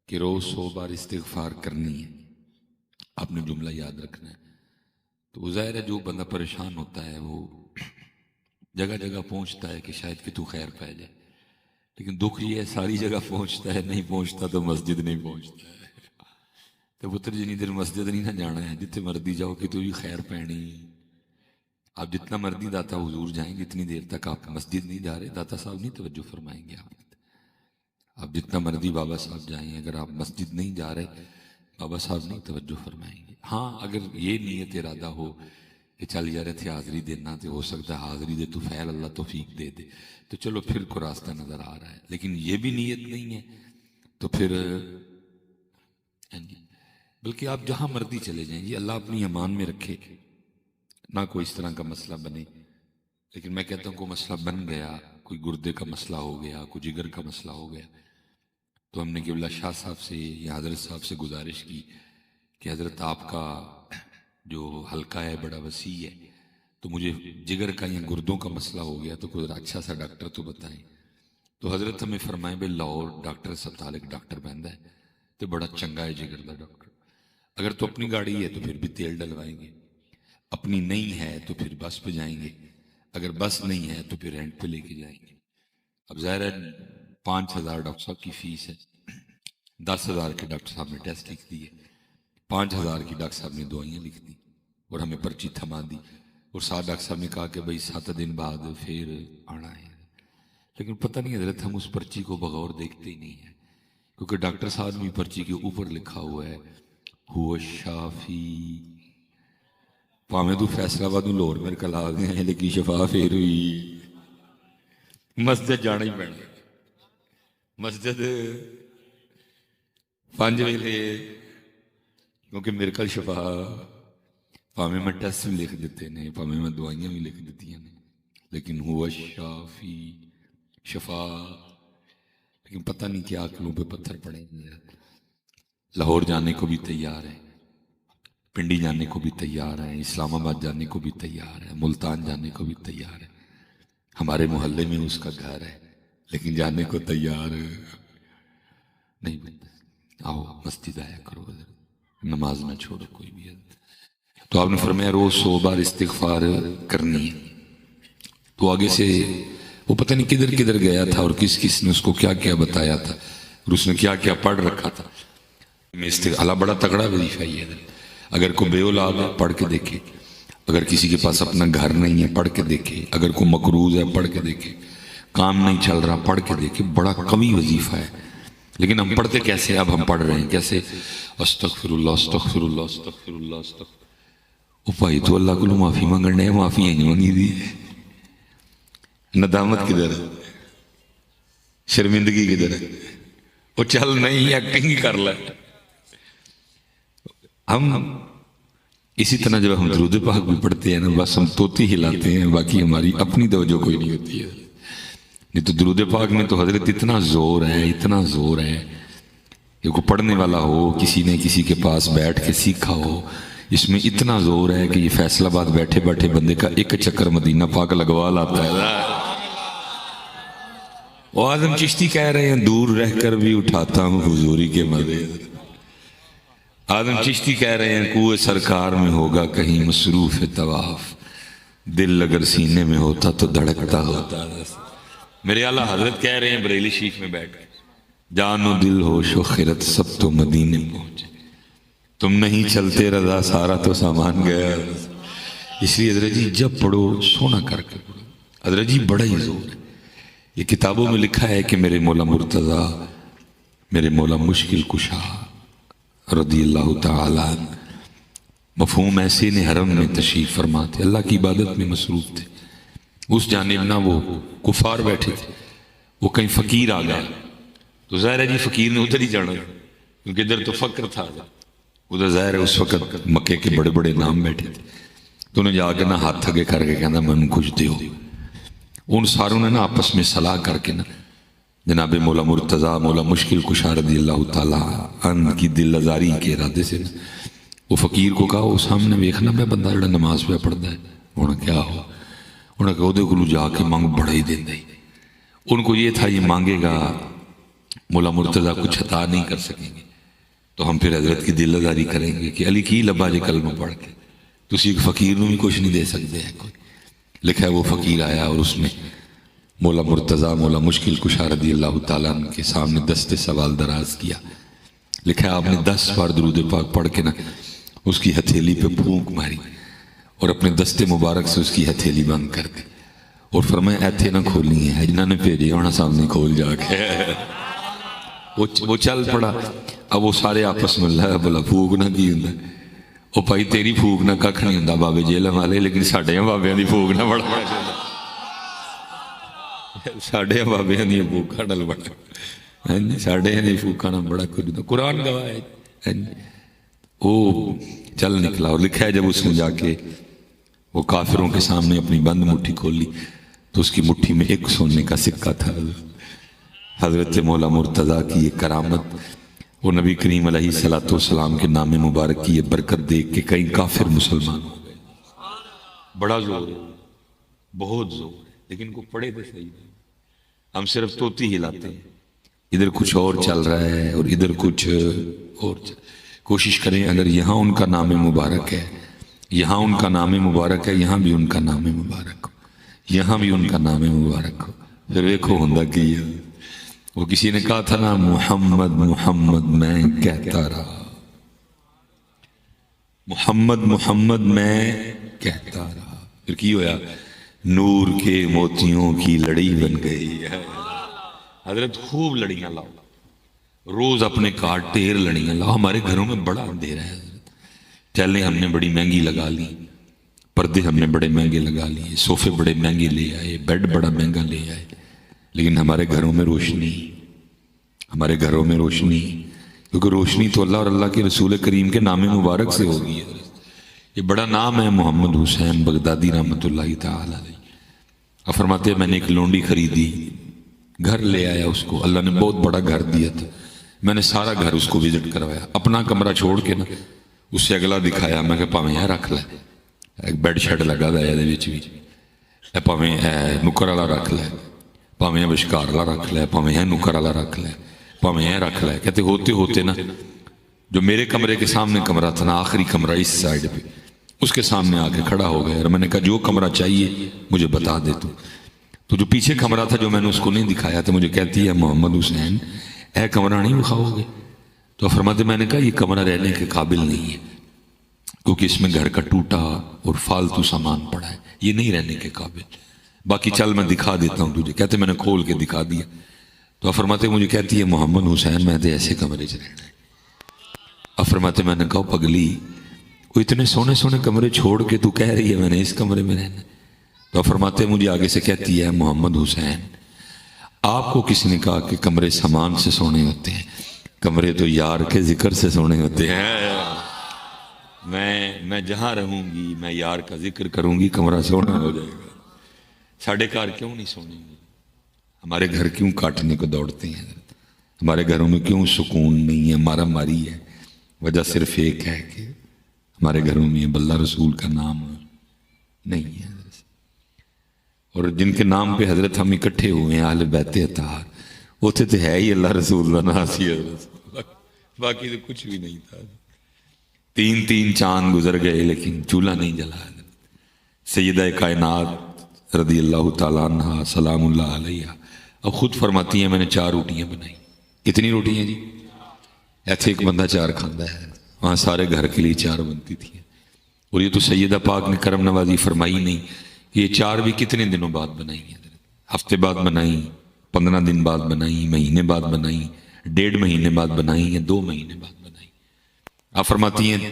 کہ روز 100 بار استغفار کرنی ہے، آپ نے جملہ یاد رکھنا ہے۔ تو ظاہر ہے جو بندہ پریشان ہوتا ہے وہ جگہ جگہ پہنچتا ہے کہ شاید کہ تو خیر پہ جائے، لیکن دکھ یہ ہے ساری جگہ پہنچتا ہے، نہیں پہنچتا تو مسجد نہیں پہنچتا ہے۔ تو پتر جنی دیر مسجد نہیں نہ جانا ہے، جتنے مرضی جاؤ کہ تو بھی خیر پہنی۔ آپ جتنا مرضی داتا حضور جائیں جتنی دیر تک آپ مسجد نہیں جا رہے داتا صاحب نہیں توجہ فرمائیں گے۔ آپ جتنا مرضی بابا صاحب جائیں، اگر آپ مسجد نہیں جا رہے بابا صاحب نہیں توجہ فرمائیں گے۔ ہاں اگر یہ نیت ارادہ ہو کہ چل جا رہے تھے حاضری دینا، تو ہو سکتا ہے حاضری دے تو فعل اللہ توفیق دے دے، تو چلو پھر کو راستہ نظر آ رہا ہے۔ لیکن یہ بھی نیت نہیں ہے تو پھر بلکہ آپ جہاں مرضی چلے جائیں، یہ اللہ اپنی امان میں رکھے، نہ کوئی اس طرح کا مسئلہ بنے۔ لیکن میں کہتا ہوں کوئی مسئلہ بن گیا، کوئی گردے کا مسئلہ ہو گیا، کوئی جگر کا مسئلہ ہو گیا، تو ہم نے قبلہ شاہ صاحب سے یا حضرت صاحب سے گزارش کی کہ حضرت آپ کا جو حلقہ ہے بڑا وسیع ہے، تو مجھے جگر کا یا گردوں کا مسئلہ ہو گیا تو کوئی اچھا سا ڈاکٹر تو بتائیں۔ تو حضرت ہمیں فرمائیں بھائی لاہور ڈاکٹر سب تعلق ڈاکٹر بہندا ہے تو بڑا چنگا ہے جگر کا ڈاکٹر۔ اگر تو اپنی گاڑی ہے تو پھر بھی تیل ڈلوائیں گے، اپنی نہیں ہے تو پھر بس پہ جائیں گے، اگر بس نہیں ہے تو پھر رینٹ پہ لے کے جائیں گے۔ اب ظاہر ہے 5,000 ڈاکٹر صاحب کی فیس ہے، 10,000 کے ڈاکٹر صاحب نے ٹیسٹ لکھ دیے، 5,000 کی ڈاکٹر صاحب نے دوائیاں لکھ دی اور ہمیں پرچی تھما دی، اور ساتھ ڈاکٹر صاحب نے کہا کہ بھائی 7 دن بعد پھر آنا ہے۔ لیکن پتہ نہیں حضرت ہم اس پرچی کو بغور دیکھتے ہی نہیں ہیں، کیونکہ ڈاکٹر صاحب بھی پرچی کے اوپر لکھا ہوا ہے ہو شافی، پاویں تو فیصلہ باد لاہور میرے کل آ گئے ہیں لیکن شفا پھر ہوئی۔ مسجد جانا ہی پینا، مسجد 5 ویلے، کیونکہ میرے کل شفا پاویں میں ٹیسٹ بھی لکھ دیتے ہیں، پاویں میں دوائیاں بھی لکھ دیتی ہیں، لیکن ہوا شافی شفا۔ لیکن پتہ نہیں کیا عقلوں پہ پتھر پڑے ہیں۔ لاہور جانے کو بھی تیار ہے، پنڈی جانے کو بھی تیار ہے، اسلام آباد جانے کو بھی تیار ہے، ملتان جانے کو بھی تیار ہے، ہمارے محلے میں اس کا گھر ہے، لیکن جانے کو تیار نہیں بنتا۔ آؤ مسجد آیا کرو، نماز نہ چھوڑو کوئی بھی۔ تو آپ نے فرمایا روز 100 بار استغفار کرنی ہے۔ تو آگے سے وہ پتہ نہیں کدھر کدھر گیا تھا اور کس کس نے اس کو کیا کیا بتایا تھا اور اس نے کیا کیا پڑھ رکھا تھا۔ اللہ بڑا تگڑا وظیفہ یہ ہے، اگر کوئی بے اولاد ہے پڑھ کے دیکھے، اگر کسی کے پاس اپنا گھر نہیں ہے پڑھ کے دیکھے، اگر کوئی مقروض ہے پڑھ کے دیکھے، کام نہیں چل رہا پڑھ کے دیکھے، بڑا قوی وظیفہ ہے۔ لیکن ہم پڑھتے کیسے؟ اب ہم پڑھ رہے ہیں کیسے؟ استغفر اللہ استغفر اللہ استغفر اللہ استغفر۔ او بھائی تو اللہ کو معافی مانگنے ہیں، معافی نہیں مانگی دی، ندامت کدھر ہے؟ شرمندگی کدھر ہے؟ وہ چل نہیں ایکٹنگ ہی کر لے. ہم اسی طرح جب ہم درود پاک بھی پڑھتے ہیں نا بس ہم توتی ہلاتے ہیں، باقی ہماری اپنی توجہ کوئی نہیں ہوتی ہے. نہیں تو درود پاک میں تو حضرت اتنا زور ہے، اتنا زور ہے کہ کوئی پڑھنے والا ہو، کسی نے کسی کے پاس بیٹھ کے سیکھا ہو، اس میں اتنا زور ہے کہ یہ فیصل آباد بیٹھے بیٹھے بندے کا ایک چکر مدینہ پاک لگوا لاتا ہے. وہ اعظم چشتی کہہ رہے ہیں دور رہ کر بھی اٹھاتا ہوں حضوری کے مزے. اعظم چشتی کہہ رہے ہیں کوئے سرکار میں ہوگا کہیں مصروف طواف، دل اگر سینے میں ہوتا تو دھڑکتا ہوتا. میرے اعلیٰ حضرت کہہ رہے ہیں بریلی شریف میں بیٹھ جان و دل ہوش و خرد سب تو مدینے پہنچے، تم نہیں چلتے رضا سارا تو سامان گیا. اس لیے حضرت جی جب پڑھو سونا کر کے پڑھو. حضرت جی بڑا ہی زور ہے. یہ کتابوں میں لکھا ہے کہ میرے مولا مرتضیٰ، میرے مولا مشکل کشا رضی اللہ تعالیٰ عنہ، مفہوم ایسے نے حرم میں تشریف فرما تھے، اللہ کی عبادت میں مصروف تھے. اس جانب نہ وہ کفار بیٹھے تھے، وہ کہیں فقیر آ گیا تو ظاہر ہے جی فقیر نے ادھر ہی جانا کیونکہ ادھر تو فقر تھا، ادھر ظاہر ہے اس وقت مکے کے بڑے بڑے نام بیٹھے تھے. تو انہیں جا کے نہ ہاتھ تھگے کر کے کہنا من کچھ دیو. ان ساروں نے نا آپس میں صلاح کر کے نا جناب مولا مرتضیٰ مولا مشکل کشا رضی اللہ تعالیٰ عنہ کی دل آزاری کے ارادے سے وہ فقیر کو کہا وہ سامنے ویکھنا میں بندہ جڑا نماز پہ پڑھتا ہے. انہوں نے کیا ہوا؟ انہوں نے کہا وہ کو جا کے مانگ بڑا ہی دیں دے. ان کو یہ تھا یہ مانگے گا مولا مرتضیٰ کچھ عطا نہیں کر سکیں گے تو ہم پھر حضرت کی دل آزاری کریں گے کہ علی کی لبا جے کلمہ پڑھ کے تسی ایک فقیر نو بھی کچھ نہیں دے سکتے ہیں. کوئی لکھا ہے وہ فقیر آیا اور اس نے مولا مرتضیٰ مولا مشکل کشا رضی اللہ تعالیٰ عنہ کے سامنے دست سوال دراز کیا. لکھا ہے آپ نے 10 بار درود پاک پڑھ کے نا اس کی ہتھیلی پہ پھونک ماری اور اپنے دست مبارک سے اس کی ہتھیلی بند کر دی اور فرمایا ایتھے نہ کھولنی ہے جنہوں نے بھیجے ہونا سامنے کھول جا کے. وہ چل پڑا. اب وہ سارے آپس میں اللہ بلا پھوک نہ کی ہوں وہ بھائی تیری پھوک نہ کھ نہیں ہوں بابے جیلم والے لیکن ساڈے بابیاں دی پھوک نہ بڑا ساڈے بابیاں دی پھوکاں نال بڑا ساڈے دی پھوکاں نال بڑا کچھ قرآن گواہ ہے. وہ چل نکلا اور لکھا ہے جب اس نے جا کے وہ کافروں کے سامنے اپنی بند مٹھی کھول لی تو اس کی مٹھی میں ایک سونے کا سکہ تھا. حضرت مولا مرتضیٰ کی یہ کرامت وہ نبی کریم علیہ السلام کے نام مبارک کی یہ برکت دیکھ کے کئی کافر مسلمان ہو گئے. بڑا زور ہے، بہت زور ہے، لیکن کو پڑھے تو صحیح نہیں. ہم صرف توتی ہلاتے ہیں، ادھر کچھ اور چل رہا ہے اور ادھر کچھ اور کوشش کریں اگر یہاں ان کا نام مبارک ہے، یہاں ان کا نام مبارک ہے، یہاں بھی ان کا نام مبارک ہو، یہاں بھی ان کا نام مبارک ہو. پھر دیکھو ہندا کی ہے. وہ کسی نے کہا تھا نا محمد محمد میں کہتا رہا، محمد محمد میں کہتا رہا. پھر کی ہویا؟ نور کے موتیوں کی لڑی بن گئی ہے. حضرت خوب لڑیاں لاؤ، روز اپنے کاٹ ٹیر لڑیاں لاؤ. ہمارے گھروں میں بڑا اندھیرا ہے حضرت. ٹیلیں ہم نے بڑی مہنگی لگا لی، پردے ہم نے بڑے مہنگے لگا لیے، صوفے بڑے مہنگے لے آئے، بیڈ بڑا مہنگا لے آئے، لیکن ہمارے گھروں میں روشنی، ہمارے گھروں میں روشنی، کیونکہ روشنی تو اللہ اور اللہ کے رسول کریم کے نام مبارک سے ہوگی. یہ بڑا نام ہے محمد حسین بغدادی رحمۃ اللہ تعالی علیہ. فرماتے ہیں میں نے ایک لونڈی خریدی، گھر لے آیا اس کو، اللہ نے بہت بڑا گھر دیا تھا، میں نے سارا گھر اس کو وزٹ کروایا، اپنا کمرہ چھوڑ کے نا اس سے اگلا دکھایا. میں کہ پاویں یہ رکھ لے، ایک بیڈ شیڈ لگا دا ہے بھی، پاویں نکر والا رکھ لے، پاویں بشکار والا رکھ لے، پاویں نکر والا رکھ لے، پاویں رکھ لے. کہتے ہوتے ہوتے نا جو میرے کمرے کے سامنے کمرہ تھا نا آخری کمرہ اس سائڈ پہ، اس کے سامنے آ کے کھڑا ہو گیا اور میں نے کہا جو کمرہ چاہیے مجھے بتا دے تو جو پیچھے کمرہ تھا جو میں نے اس کو نہیں دکھایا تھا مجھے کہتی ہے محمد حسین اے کمرہ نہیں دکھاؤ گے؟ تو فرماتے میں نے کہا یہ کمرہ رہنے کے قابل نہیں ہے کیونکہ اس میں گھر کا ٹوٹا اور فالتو سامان پڑا ہے، یہ نہیں رہنے کے قابل، باقی چل میں دکھا دیتا ہوں تجھے. کہتے میں نے کھول کے دکھا دیا. تو فرماتے مجھے کہتی ہے محمد حسین میں تو ایسے کمرے چ رہنا ہے. فرماتے میں نے کہا پگلی وہ اتنے سونے سونے کمرے چھوڑ کے تو کہہ رہی ہے میں نے اس کمرے میں رہنا ہے. تو فرماتے ہیں مجھے آگے سے کہتی ہے محمد حسین آپ کو کس نے کہا کہ کمرے سامان سے سونے ہوتے ہیں؟ کمرے تو یار کے ذکر سے سونے ہوتے ہیں۔ میں جہاں رہوں گی میں یار کا ذکر کروں گی، کمرہ سونا ہو جائے گا۔ ساڑھے کار کیوں نہیں سونے گے؟ ہمارے گھر کیوں کاٹنے کو دوڑتے ہیں؟ ہمارے گھروں میں کیوں سکون نہیں ہے، مارا ماری ہے؟ وجہ صرف ایک ہے کہ ہمارے گھروں میں اللہ رسول کا نام نہیں ہے، اور جن کے نام پہ حضرت ہم اکٹھے ہوئے ہیں اہل بیت اطہار، وہ تو ہے ہی اللہ رسول کا ناصی حضرت، باقی تو کچھ بھی نہیں تھا۔ تین چاند گزر گئے لیکن چولہا نہیں جلا۔ سیدہ کائنات رضی اللہ تعالیٰ عنہ سلام اللہ علیہ اب خود فرماتی ہیں میں نے 4 روٹیاں بنائی۔ کتنی روٹیاں جی؟ ایسے ایک بندہ 4 کھاندہ ہے، وہاں سارے گھر کے لیے 4 بنتی تھیں۔ اور یہ تو سیدہ پاک نے کرم نوازی فرمائی نہیں، یہ 4 بھی کتنے دنوں بعد بنائی ہیں؟ ہفتے بعد بنائی، 15 دن بعد بنائی، مہینے بعد بنائی، 1.5 مہینے بعد بنائی، یا 2 مہینے بعد بنائی۔ آپ فرماتی ہیں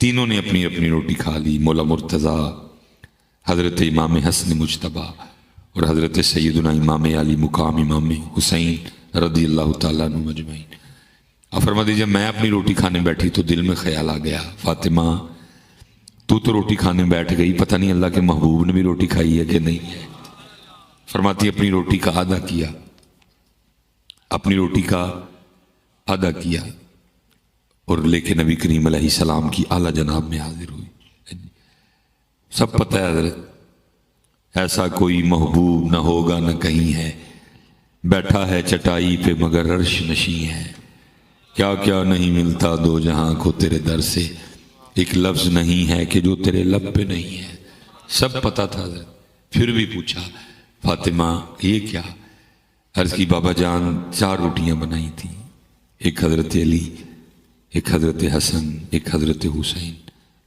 تینوں نے اپنی اپنی روٹی کھا لی، مولا مرتضیٰ، حضرت امام حسن مجتبیٰ اور حضرت سیدنا امام علی مقام امام حسین رضی اللہ تعالیٰ عنہ مجمعین۔ آپ فرماتی جب میں اپنی روٹی کھانے بیٹھی تو دل میں خیال آ گیا فاطمہ تو روٹی کھانے بیٹھ گئی، پتہ نہیں اللہ کے محبوب نے بھی روٹی کھائی ہے کہ نہیں ہے۔ فرماتی اپنی روٹی کا آدھا کیا، اپنی روٹی کا آدھا کیا اور لے کے نبی کریم علیہ السلام کی اعلیٰ جناب میں حاضر ہوئی۔ سب پتہ ہے حضرت ایسا کوئی محبوب نہ ہوگا نہ کہیں ہے، بیٹھا ہے چٹائی پہ مگر عرش نشیں ہے، کیا کیا نہیں ملتا دو جہاں کو تیرے در سے، ایک لفظ نہیں ہے کہ جو تیرے لب پہ نہیں ہے۔ سب پتہ تھا حضرت، پھر بھی پوچھا فاطمہ یہ کیا؟ عرض کی بابا جان 4 روٹیاں بنائی تھیں، ایک حضرت علی، ایک حضرت حسن، ایک حضرت حسین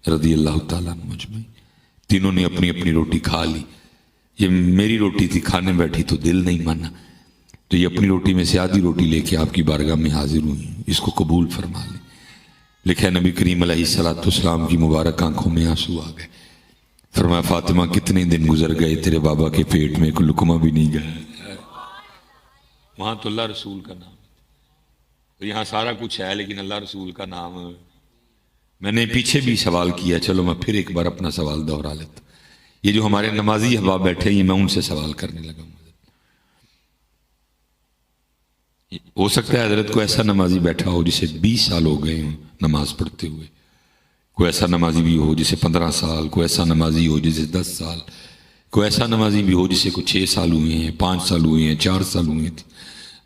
رضی اللہ تعالیٰ عنہ مجمعین۔ تینوں نے اپنی اپنی روٹی کھا لی۔ یہ میری روٹی تھی، کھانے بیٹھی تو دل نہیں مانا، تو یہ اپنی روٹی میں سے آدھی روٹی لے کے آپ کی بارگاہ میں حاضر ہوئی، اس کو قبول فرما لیں۔ لکھا ہے نبی کریم علیہ السلام کی مبارک آنکھوں میں آنسو آ گئے۔ فرمایا فاطمہ کتنے دن گزر گئے تیرے بابا کے پیٹ میں ایک لقمہ بھی نہیں گیا۔ وہاں تو اللہ رسول کا نام، یہاں سارا کچھ ہے لیکن اللہ رسول کا نام۔ میں نے پیچھے بھی سوال کیا، چلو میں پھر ایک بار اپنا سوال دہرا لیتا۔ یہ جو ہمارے نمازی احباب بیٹھے ہیں، یہ میں ان سے سوال کرنے لگا ہوں۔ ہو سکتا ہے حضرت کو ایسا نمازی بیٹھا ہو جسے 20 سال ہو گئے ہوں نماز پڑھتے ہوئے، کوئی ایسا نمازی بھی ہو جسے 15 سال، کوئی ایسا نمازی ہو جسے 10 سال، کوئی ایسا نمازی بھی ہو جسے کوئی 6 سال ہوئے ہیں، 5 سال ہوئے ہیں، 4 سال ہوئے تھے۔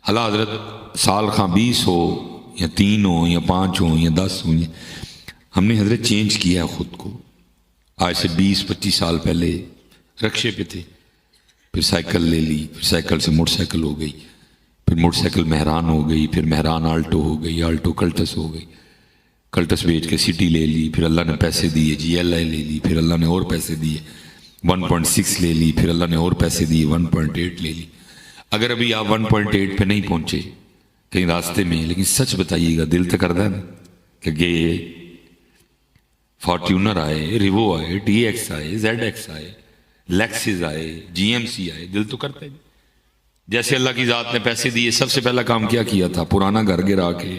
اللہ حضرت سال خواہ 20 ہو یا 3 ہو یا 5 ہو یا 10 ہو، ہم نے حضرت چینج کیا ہے خود کو۔ آج سے 20-25 سال پہلے رکشے پہ تھے، پھر سائیکل لے لی، پھر سائیکل سے موٹر سائیکل ہو گئی، پھر موٹر سائیکل مہران ہو گئی، پھر مہران آلٹو ہو گئی، آلٹو کلٹس ہو گئی، کلٹس بیچ کے سٹی لے لی، پھر اللہ نے پیسے دیے GLI لے لی، پھر اللہ نے اور پیسے دیے 1.6 لے لی، پھر اللہ نے اور پیسے دیے 1.8 لے لی۔ اگر ابھی آپ 1.8 پہ نہیں پہنچے کہیں راستے میں، لیکن سچ بتائیے گا دل تو کردا نا کہ یہ فارچونر آئے، ریوو آئے، TX آئے، ZX آئے، لیکسس آئے، GMC آئے، دل تو کرتا ہے۔ جیسے اللہ کی ذات نے پیسے دیے، سب سے پہلا کام کیا تھا؟ پرانا گھر گرا کے،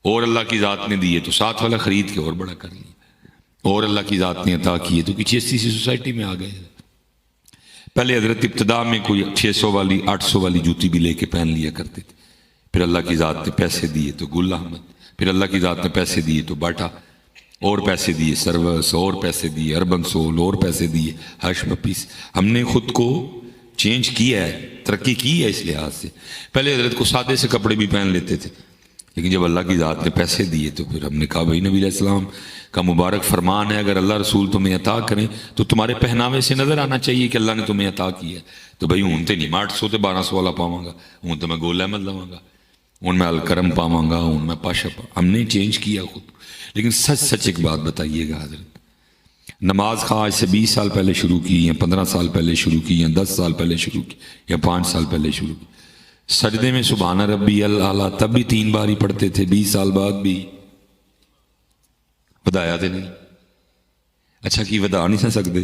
اور اللہ کی ذات نے دیے تو ساتھ والا خرید کے اور بڑا کر لیا، اور اللہ کی ذات نے عطا کیے تو کسی ایسی سوسائٹی میں آ گئے۔ پہلے حضرت ابتدا میں کوئی 600 والی 800 والی جوتی بھی لے کے پہن لیا کرتے تھے، پھر اللہ کی ذات نے پیسے دیے تو گل احمد، پھر اللہ کی ذات نے پیسے دیے تو باٹا، اور پیسے دیے سروس، اور پیسے دیے اربن سول، اور پیسے دیے ہش پپیس۔ ہم نے خود کو چینج کیا ہے، ترقی کی ہے اس لحاظ سے۔ پہلے حضرت کو سادے سے کپڑے بھی پہن لیتے تھے، لیکن جب اللہ کی ذات نے پیسے دیے تو پھر ہم نے کہا بھائی نبی علیہ السلام کا مبارک فرمان ہے، اگر اللہ رسول تمہیں عطا کریں تو تمہارے پہناوے سے نظر آنا چاہیے کہ اللہ نے تمہیں عطا کیا ہے۔ تو بھائی ہوں تے نہیں 800 تے 1200 والا پاواں گا، ہوں تو میں گول احمد لواں گا، ہوں میں الکرم پاواں گا، ہوں میں پاشا ہم نے چینج کیا خود۔ لیکن سچ ایک بات بتائیے گا حضرت، نماز خواہ آج سے 20 سال پہلے شروع کی، یا 15 سال پہلے شروع کی، یا 10 سال پہلے شروع کی، یا 5 سال پہلے شروع کی، سجدے میں سبحان ربی الاعلیٰ تب بھی 3 بار ہی پڑھتے تھے، 20 سال بعد بھی ودایا تھے نہیں؟ اچھا کی ودا نہیں سن سکتے؟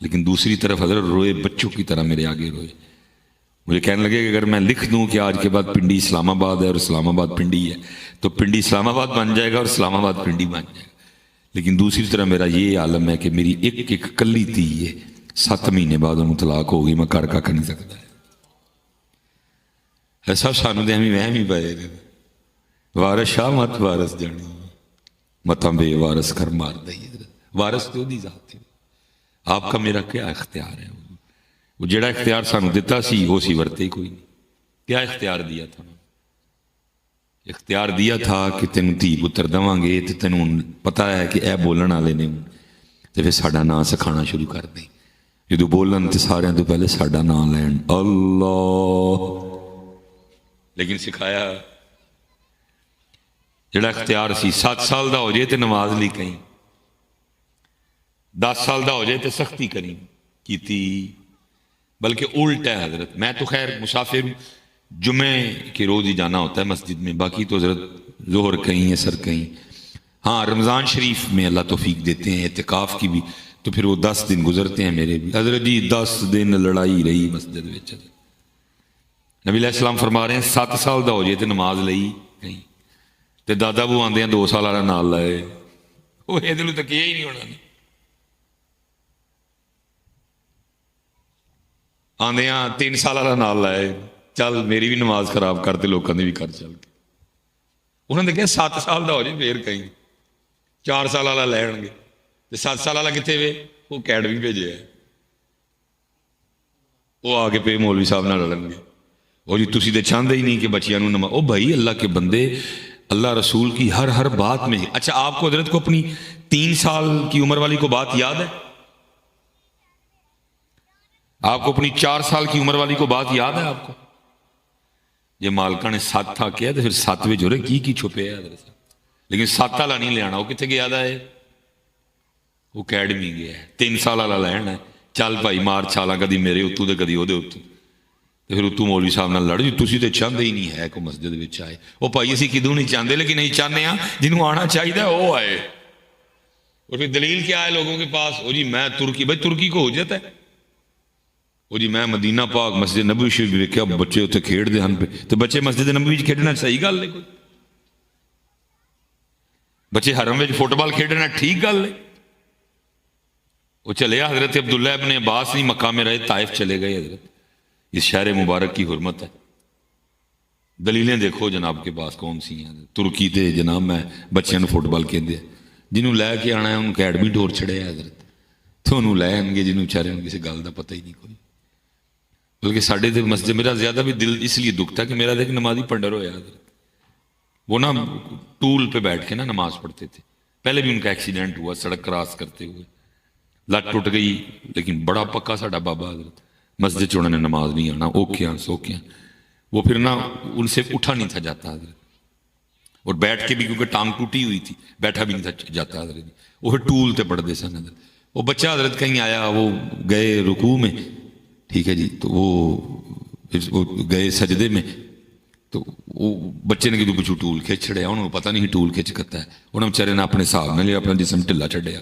لیکن دوسری طرف حضرت روئے بچوں کی طرح میرے آگے روئے. مجھے کہنے لگے کہ اگر میں لکھ دوں کہ آج کے بعد پنڈی اسلام آباد ہے اور اسلام آباد پنڈی ہے تو پنڈی اسلام آباد بن جائے گا اور اسلام آباد پنڈی بن جائے گا. لیکن دوسری طرف میرا یہ عالم ہے کہ میری ایک ایک کلی تھی ہے 7 مہینے بعد انہوں طلاق ہو گئی, میں کر نہیں سکتا. سب سانو دے ہمیں وہم ہی پائے گا. وارث شاہ مت وارث جانی متاں بے وارث کر مار دئی. وارث تو دی ذات ہے. آپ کا میرا کیا اختیار ہے؟ وہ جڑا اختیار سانو دیتا سی وہ سی ورتے ہی کوئی نہیں. کیا اختیار دیا تھا؟ اختیار دیا تھا کہ تینوں دھی پتر دواں گے تو تینوں پتہ ہے کہ اے بولن والے نے تو پھر ساڈا نام سکھانا شروع کر دیں. جدو بولن تو سارے تو پہلے ساڈا نام لین اللہ. لیکن سکھایا جڑا اختیار سی 7 سال دا ہو جائے تو نماز لی کہیں, 10 سال دا ہو جائے تو سختی کریں کیتی. بلکہ الٹ ہے حضرت. میں تو خیر مسافر ہوں, جمعے کے روز ہی جانا ہوتا ہے مسجد میں, باقی تو حضرت ظہر کہیں اثر کہیں. ہاں رمضان شریف میں اللہ توفیق دیتے ہیں اعتکاف کی بھی, تو پھر وہ 10 دن گزرتے ہیں میرے بھی. حضرت جی 10 دن لڑائی رہی مسجد میں. نبی علیہ السلام فرما رہے ہیں 7 سال دا ہو جائے تو نماز لئی کہیں تے دادا بو آندے ہیں 2 سال والا نال لائے. وہ یہ دلوں تک یہ ہی نہیں ہونا. آندے ہیں 3 سال والا نال لائے, چل میری بھی نماز خراب کرتے لوگوں نے بھی کر چل کے. انہوں نے کہا 7 سال دا ہو جائے پھر کہیں 4 سال والا لین گے. 7 سال والا کتنے وے وہ اکیڈمی بھیجے ہے. وہ آ کے پہ مولوی صاحب نہ لڑن گے. وہ جی تسی تو چاہتے ہی نہیں کہ بچیاں نوں نماز. او بھائی اللہ کے بندے, اللہ رسول کی ہر بات میں. اچھا آپ کو حضرت کو اپنی 3 سال کی عمر والی کو بات یاد ہے؟ آپ کو اپنی 4 سال کی عمر والی کو بات یاد ہے آپ کو؟ یہ مالکہ نے 7 تھا کیا تو پھر 7ویں جو رہے کی چھپے ہے حضرت. لیکن 7 والا نہیں لے آنا. وہ کتنے گیا ہے؟ وہ اکیڈمی گیا ہے. 3 سال والا لینا ہے. چل بھائی مار چھالا کدی میرے اتو تو کدی وہ اتو. تو پھر اتو مولوی صاحب نہ لڑ جی تسی تو چاہتے ہی نہیں ہے کو مسجد میں آئے. وہ بھائی اسی کدوں نہیں چاہتے, لیکن نہیں چاہتے ہیں جنہوں آنا چاہیے وہ آئے. اور پھر دلیل کیا ہے لوگوں کے پاس؟ وہ جی میں ترکی. بھائی ترکی کو ہو جاتا ہے. وہ جی میں مدینہ پاک مسجد نبوی شریف ویکھیا بچے اتنے کھیڈتے ہیں پہ. تو بچے مسجد نبوی کھیڈنا صحیح گل ہے؟ کوئی بچے حرم میں فٹ بال کھیڈنا ٹھیک گل ہے؟ وہ چلے حضرت عبداللہ ابن عباس نہیں مکہ میں رہے, طائف چلے گئے. حضرت اس شہر مبارک کی حرمت ہے. دلیلیں دیکھو جناب کے پاس کون سی ہیں. ترکی تے جناب میں بچیاں نوں فٹ بال کھیلتے ہیں. جنہوں لے کے آنا ہے انہوں اکیڈمی ٹور چڑھے حضرت, تو انہوں لے آن گے جنہوں چارے ان کسی گل کا پتہ ہی نہیں کوئی. بلکہ ساڑھے دے مسجد میرا زیادہ بھی دل اس لیے دکھتا ہے کہ میرا دیکھ نمازی پنڈر ہویا حضرت. وہ نا ٹول پہ بیٹھ کے نا نماز پڑھتے تھے. پہلے بھی ان کا ایکسیڈنٹ ہوا سڑک کراس کرتے ہوئے, لت ٹوٹ گئی. لیکن بڑا پکا ساڈا بابا حضرت, مسجد چ انہوں نے نماز نہیں آنا. اوکھیاں سوکھیاں. وہ پھر نا ان سے اٹھا نہیں تھا جاتا حضرت, اور بیٹھ کے بھی کیونکہ ٹانگ ٹوٹی ہوئی تھی بیٹھا بھی نہیں تھا جاتا حضرت. وہ پھر ٹول تے پڑھتے سن حضرت. وہ بچہ حضرت کہیں آیا, وہ گئے رکوع میں, ٹھیک ہے جی, تو وہ گئے سجدے میں, تو وہ بچے نے کدھر پچھو ٹول کھچ چھڑیا. انہوں پتہ نہیں ٹول کھچ کرتا ہے. انہوں بیچارے نے اپنے حساب نہ لیا, اپنا جسم ٹھلا چھڈیا.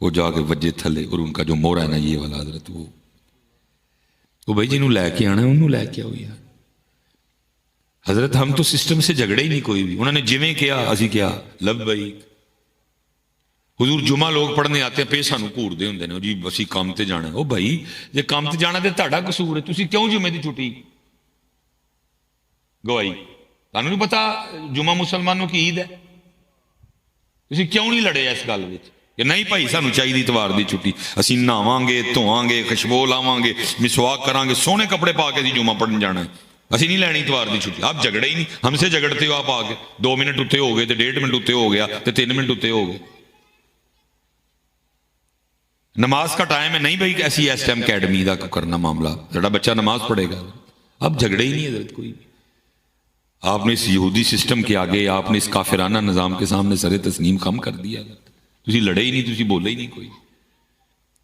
وہ جا کے وجے تھلے, اور ان کا جو مورا ہے نا یہ والا حضرت, وہ بھائی جنہوں لے کے آنا انہوں لے کے آؤ یار. حضرت ہم تو سسٹم سے جھگڑے ہی نہیں کوئی بھی. انہوں نے جویں کیا اسی کیا لبیک. حضور جمعہ لوگ پڑھنے آتے ہیں پہ سانو گھوردے ہوندے نے جی اسی کام تے جانا ہے. او بھائی جے کام تے جانا تے تہاڈا قصور ہے, تسی کیوں جمعے دی چھٹی گوائی؟ تانوں نہیں پتا جمعہ مسلمانوں کی عید ہے؟ تسی کیوں نہیں لڑے اس گل وچ کہ نہیں بھائی سانو چاہیے اتوار دی چھٹی, اسی نہاواں گے دھواں گے خوشبو لاواں گے مسواک کران گے سونے کپڑے پا کے اسی جمعہ پڑھن جانا ہے, اسی نہیں لینی اتوار دی چھٹی. آپ جھگڑے ہی نہیں, ہم سے جھگڑتے ہو آپ آ کے. 2 منٹ اتنے ہو گئے تو 1.5 منٹ اتنے ہو گیا تو 3 منٹ اتنے ہو گئے. نماز کا ٹائم ہے نہیں بھائی کہ ایسی اس ٹائم اکیڈمی کا کرنا معاملہ, جڑا بچہ نماز پڑھے گا. اب جھگڑے ہی نہیں حضرت کوئی بھی. آپ نے اس یہودی سسٹم کے آگے, آپ نے اس کافرانہ نظام کے سامنے سر تسلیم کم کر دیا. تسی لڑے ہی نہیں, تسی بولے ہی نہیں کوئی.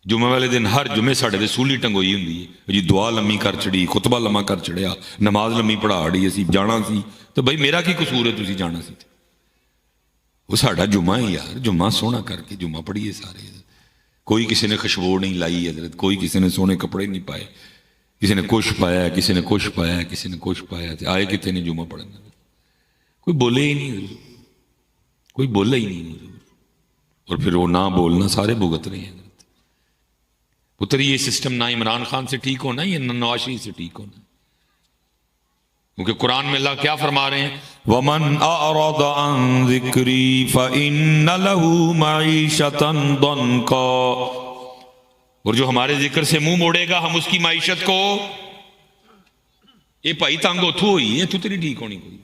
جمعے والے دن ہر جمعے ساڑھے دے سولی ٹنگوئی ہوندی ہے جی, دعا لمبی کر چڑی, خطبہ لمبا کر چڑیا, نماز لمبی پڑھا ڑی, اسی جانا سی. تو بھائی میرا کی قصور ہے تسی جانا سی؟ وہ ساڑھا جمعہ ہے یار, جمعہ سونا کر کے جمعہ پڑھیے سارے. کوئی کسی نے خوشبو نہیں لائی حضرت، کوئی کسی نے سونے کپڑے نہیں پائے، کسی نے کچھ پایا ہے، کسی نے کچھ پایا ہے، کسی نے کچھ پایا ہے، آئے کتنے نے جمعہ پڑھنا، کوئی بولے ہی نہیں حضور، کوئی بولا ہی نہیں حضور، اور پھر وہ نہ بولنا سارے بھگت رہے ہیں حضرت۔ پتر یہ سسٹم نہ عمران خان سے ٹھیک ہونا، یہ نواز شریف سے ٹھیک ہونا، کیونکہ قرآن میں اللہ کیا فرما رہے ہیں، وَمَنْ أَعْرَضَ عَنْ ذِكْرِي فَإِنَّ لَهُ مَعِيشَةً ضَنْكًا، اور جو ہمارے ذکر سے منہ موڑے گا ہم اس کی معیشت کو، یہ بھائی تنگ اتھو ہوئی ہے، تو تیری ٹھیک ہونی کوئی۔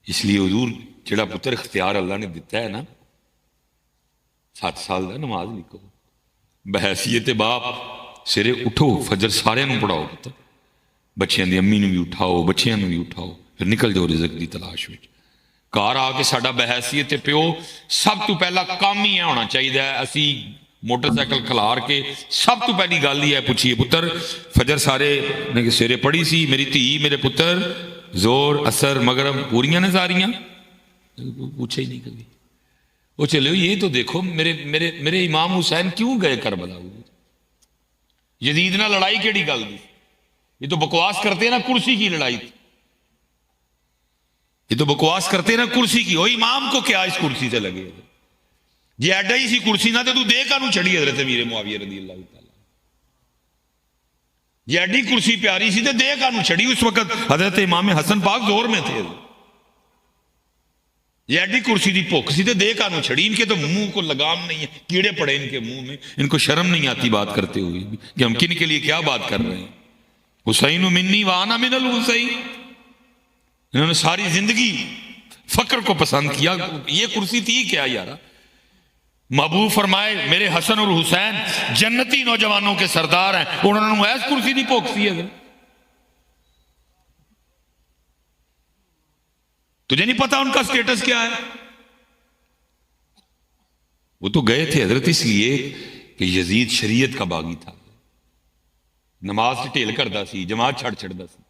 اس لیے حضور جڑا پتر اختیار اللہ نے دیتا ہے نا، 7 سال دا نماز لکھو، بحیثیت باپ سرے اٹھو، فجر سارے نوں پڑھاؤ پتر، بچیاں دی امی نوں بھی اٹھاؤ، بچیاں نوں بھی اٹھاؤ، پھر نکل جاؤ رزق دی تلاش وچ۔ گھر آ کے ساڈا بحیثیت پیو سب تو پہلا کام ہی ہونا چاہیے، اسی موٹر سائیکل کھلار کے سب تو پہلی گل ہی ہے پوچھیے، پتر فجر سارے نے سویرے پڑھی سی میری دھی میرے پتر، زور اثر مغرب پوریاں نے ساریاں؟ پوچھا ہی نہیں کبھی۔ وہ چلے یہ تو دیکھو میرے امام حسین کیوں گئے کربلا، یزید نہ لڑائی کیڑی گل دی؟ یہ تو بکواس کرتے ہیں نا کرسی کی لڑائی تھی، یہ تو بکواس کرتے ہیں نا کرسی کی، وہ امام کو کیا اس کرسی سے لگے، جی ایڈا ہی سی کرسی نہ تو دے کا نو چڑھی حضرت امیر معاویہ رضی اللہ تعالیٰ، جی ایڈی کرسی پیاری سی تو دے کا نو چڑھی، اس وقت حضرت امام حسن پاک زور میں تھے، یہ ایڈی کرسی دی بھوک سی تو دے کا نو چھڑی، ان کے تو منہ کو لگام نہیں ہے، کیڑے پڑے ان کے منہ میں، ان کو شرم نہیں آتی بات کرتے ہوئے کہ ہم کن کے لیے کیا بات کر رہے ہیں، حسین منی وانا من الحسین، انہوں نے ساری زندگی فقر کو پسند کیا، یہ کرسی تھی کیا یارا؟ محبوب فرمائے میرے حسن اور حسین جنتی نوجوانوں کے سردار ہیں، انہوں نے ایس کرسی دی بھوک سی ہے، تجھے نہیں پتا ان کا سٹیٹس کیا ہے؟ وہ تو گئے تھے حضرت اس لیے کہ یزید شریعت کا باغی تھا، نماز سے ٹھیل کردا سی، جماعت چھڑ چھڑدا سی،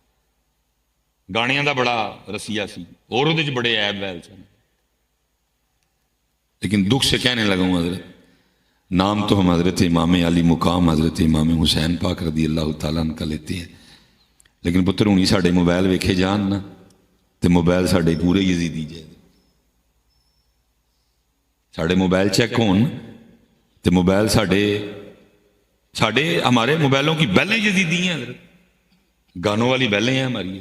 گانیاں دا بڑا رسیا سی، اور وہ بڑے عیب ویل سن، لیکن دکھ سے کہنے لگا ہوں حضرت نام تو ہم حضرت امام علی مقام حضرت امام حسین پاک رضی اللہ تعالیٰ عنہ کا لیتے ہیں، لیکن پتر ہونی ساڑھے موبائل ویکھے جان نا تو موبائل ساڑھے پورے یزیدی جائے، ساڑھے موبائل چیک ہون تو موبائل ساڑھے ہمارے موبائلوں کی بیلیں یزیدی ہیں حضرت، گانوں والی بیلیں ہیں ہماری،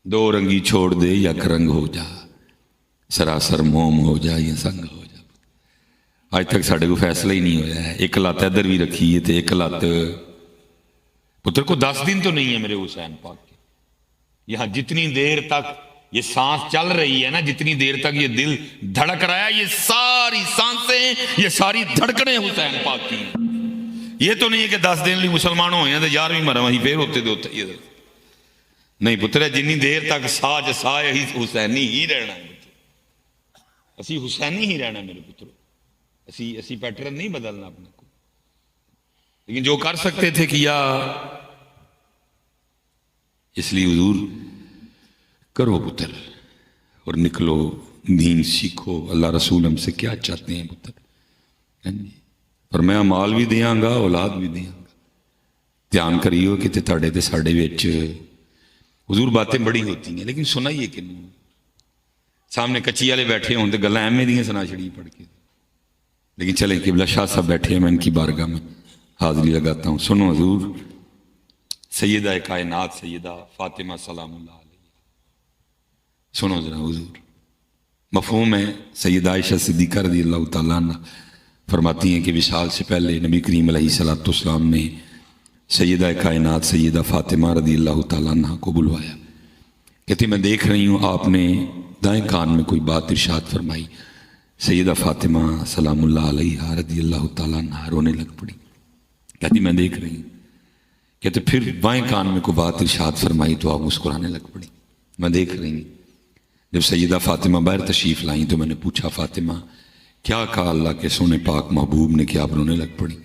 دو رنگی چھوڑ دے یا کرنگ ہو جا، سراسر موم ہو جا یا سنگ ہو جا، آج تک ساڑھے کو فیصلہ ہی نہیں ہویا ہے، ایک لات ادھر بھی رکھی ہے تو ایک لات پتر کو 10 دن تو نہیں ہے میرے حسین پاک کے، یہاں جتنی دیر تک یہ سانس چل رہی ہے نا، جتنی دیر تک یہ دل دھڑک رہا ہے، یہ ساری سانسیں یہ ساری دھڑکنیں حسین پاک کی ہیں، یہ تو نہیں ہے کہ 10 دن لی مسلمان ہوئے ہیں تو 11ویں مرہ وہیں پھر ہوتے دوتے یہ نہیں پتر ہے، جنی دیر تک ساج سائے ہی حسینی ہی رہنا ہے، اسی حسینی ہی رہنا میرے پتروں، اسی پیٹرن نہیں بدلنا اپنے کو، لیکن جو کر سکتے تھے کیا، اس لیے حضور کرو پتر اور نکلو، دین سیکھو، اللہ رسول ہم سے کیا چاہتے ہیں پتر، فرمایا مال بھی دیاں گا اولاد بھی دیاں گا، دھیان کریو کہ تھاڑے تے ساڑے وچ حضور باتیں بڑی ہوتی ہیں لیکن سنائیے کہ نہیں، سامنے کچی والے بیٹھے ہوں تو گلیں ایم دیاں سنا چھڑی پڑھ کے، لیکن چلیں قبلہ شاہ صاحب بیٹھے ہیں، میں ان کی بارگاہ میں حاضری لگاتا ہوں، سنو حضور سیدہ کائنات سیدہ فاطمہ سلام اللہ علیہ، سنو ذرا حضور، مفہوم ہے سیدہ عائشہ صدیقہ رضی اللہ تعالیٰ عنہ فرماتی ہیں کہ وصال سے پہلے نبی کریم علیہ السلام نے سیدہ کائنات سیدہ فاطمہ رضی اللہ تعالیٰ عنہ کو بلوایا، کہتے میں دیکھ رہی ہوں آپ نے دائیں کان میں کوئی بات ارشاد فرمائی، سیدہ فاطمہ سلام اللہ علیہ رضی اللہ تعالیٰ عنہ رونے لگ پڑی، کہتی میں دیکھ رہی ہوں، کہتے پھر بائیں کان میں کوئی بات ارشاد فرمائی تو آپ مسکرانے لگ پڑی، میں دیکھ رہی ہوں، جب سیدہ فاطمہ باہر تشریف لائیں تو میں نے پوچھا فاطمہ کیا کہا اللہ کے سونے پاک محبوب نے کہ آپ رونے لگ پڑی؟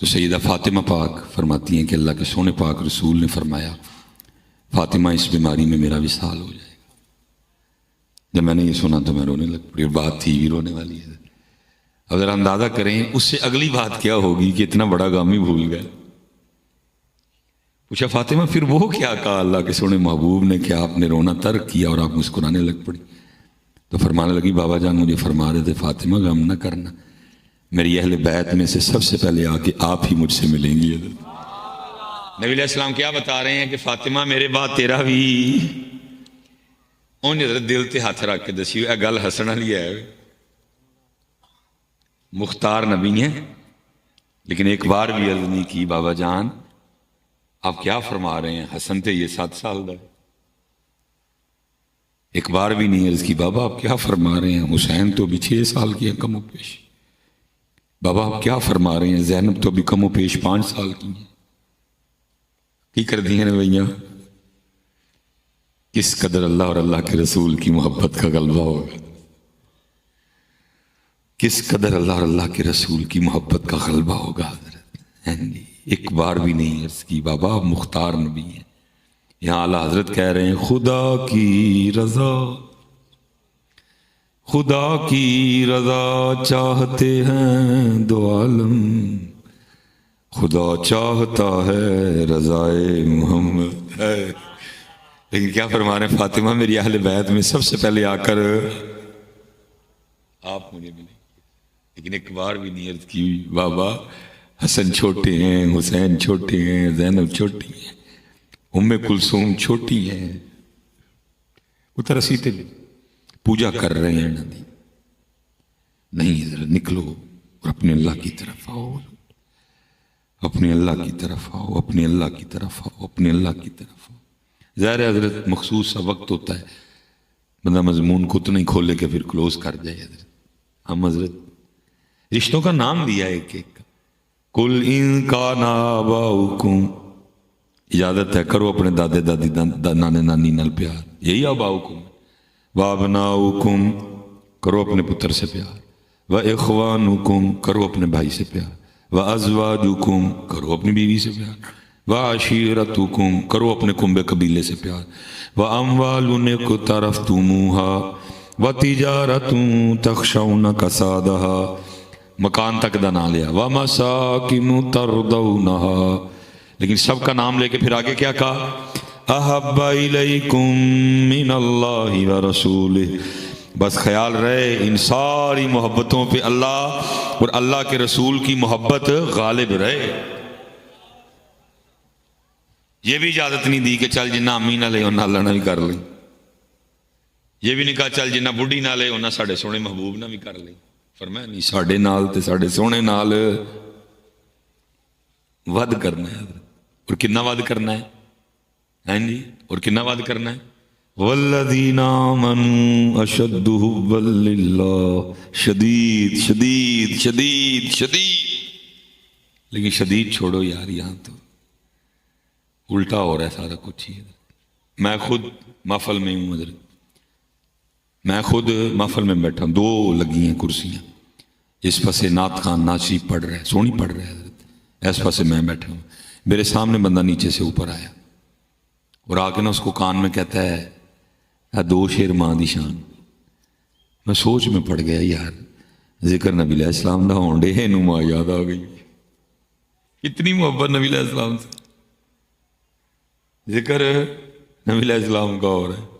تو سیدہ فاطمہ پاک فرماتی ہیں کہ اللہ کے سونے پاک رسول نے فرمایا فاطمہ اس بیماری میں میرا وصال ہو جائے گا، جب میں نے یہ سنا تو میں رونے لگ پڑی، اور بات تھی بھی رونے والی ہے، اب ذرا اندازہ کریں اس سے اگلی بات کیا ہوگی کہ اتنا بڑا غم ہی بھول گئے. پوچھا فاطمہ پھر وہ کیا کہا اللہ کے سونے محبوب نے کہ آپ نے رونا ترک کیا اور آپ مسکرانے لگ پڑی؟ تو فرمانے لگی بابا جان مجھے فرما رہے تھے فاطمہ غم نہ کرنا، میری اہل بیت میں سے سب سے پہلے آ کے آپ ہی مجھ سے ملیں گی. نبی علیہ السلام کیا بتا رہے ہیں کہ فاطمہ میرے بعد تیرا بھی انہیں حضرت دل تے ہاتھ رکھ کے دسی اے گل ہسن والی ہے. مختار نبی ہیں لیکن ایک بار بھی عرض نہیں کی بابا جان آپ کیا فرما رہے ہیں، حسن تے یہ 7 سال دا. ایک بار بھی نہیں عرض کی بابا آپ کیا فرما رہے ہیں، حسین تو بھی 6 سال کی ہیں کم و پیش. بابا آپ کیا فرما رہے ہیں، زینب تو بھی کم و پیش 5 سال کی ہیں. کی کر دی ہیں رویاں. کس قدر اللہ اور اللہ کے رسول کی محبت کا غلبہ ہوگا، کس قدر اللہ اور اللہ کے رسول کی محبت کا غلبہ ہوگا. حضرت ایک بار بھی نہیں عرض کی بابا آپ مختار نبی ہیں. یہاں اعلیٰ حضرت کہہ رہے ہیں خدا کی رضا، خدا کی رضا چاہتے ہیں دو عالم، خدا چاہتا ہے رضائے محمد ہے. لیکن کیا فرما رہے ہیں فاطمہ میری اہل بیت میں سب سے پہلے آ کر آپ مجھے ملیں. لیکن ایک بار بھی نہیں عرض کی بابا حسن چھوٹے ہیں، حسین چھوٹے ہیں، زینب چھوٹی ہیں، ام کلثوم چھوٹی ہیں، وہ ترسیتے پوجا کر رہے ہیں. نہیں ذرا نکلو اور اپنے اللہ کی طرف آؤ، اپنے اللہ کی طرف آؤ، اپنے اللہ کی طرف آؤ، اپنے اللہ کی طرف آؤ. ظاہر حضرت مخصوص سا وقت ہوتا ہے بندہ مضمون کو اتنا ہی کھولے کے پھر کلوز کر جائے. حضرت ہم حضرت رشتوں کا نام دیا ایک ایک. کل ان کان آباؤکم، اجازت ہے کرو اپنے دادے دادی نانے نانی نال پیار، یہی آباؤکم. وابناؤکم کرو اپنے پتر سے پیار، واخوانکم کرو اپنے بھائی سے پیار، وازواجکم کرو اپنی بیوی سے پیار، وعشیرتکم کرو اپنے کنبے قبیلے سے پیار، واموال اقترفتموها وتجارت تخشون کسادها مکان تک دا نام لیا، ومساکن ترضونها، لیکن سب کا نام لے کے پھر آگے کیا کہا، احب الیکم من اللہ ورسولہ. بس خیال رہے ان ساری محبتوں پہ اللہ اور اللہ کے رسول کی محبت غالب رہے. یہ بھی اجازت نہیں دی کہ چل جنہ امی نہ لے انہاں اللہ نہ بھی کر لیں. یہ بھی نہیں کہا چل جنہ بڑھی نہ لے انہاں ساڑھے سونے محبوب نہ بھی کر لیں. فرمایا نہیں ساڑھے نال تے ساڑھے سونے نال ود کرنا ہے. اور کتنا ود کرنا ہے؟ ہاں جی اور کتنا ود کرنا ہے؟ والذین آمنوا اشد حبا للہ، شدید شدید شدید شدید. لیکن شدید چھوڑو یار، یہاں تو الٹا ہو رہا ہے سارا کچھ ہی. میں خود محفل میں ہوں حضرت، میں خود محفل میں بیٹھا ہوں، 2 لگی ہیں کرسیاں، اس پاسے نعت خان ناچی پڑھ رہے ہیں، سونی پڑھ رہے ہیں حضرت، اس پاسے میں بیٹھا ہوں. میرے سامنے بندہ نیچے سے اوپر آیا اور آ کے نا اس کو کان میں کہتا ہے 2 شیر ماں دی شان. میں سوچ میں پڑ گیا یار ذکر نبی علیہ السلام دا ہونڈے نو ماں یاد آ گئی. اتنی محبت نبی علیہ السلام سے، ذکر نبی علیہ السلام کا ہو رہا ہے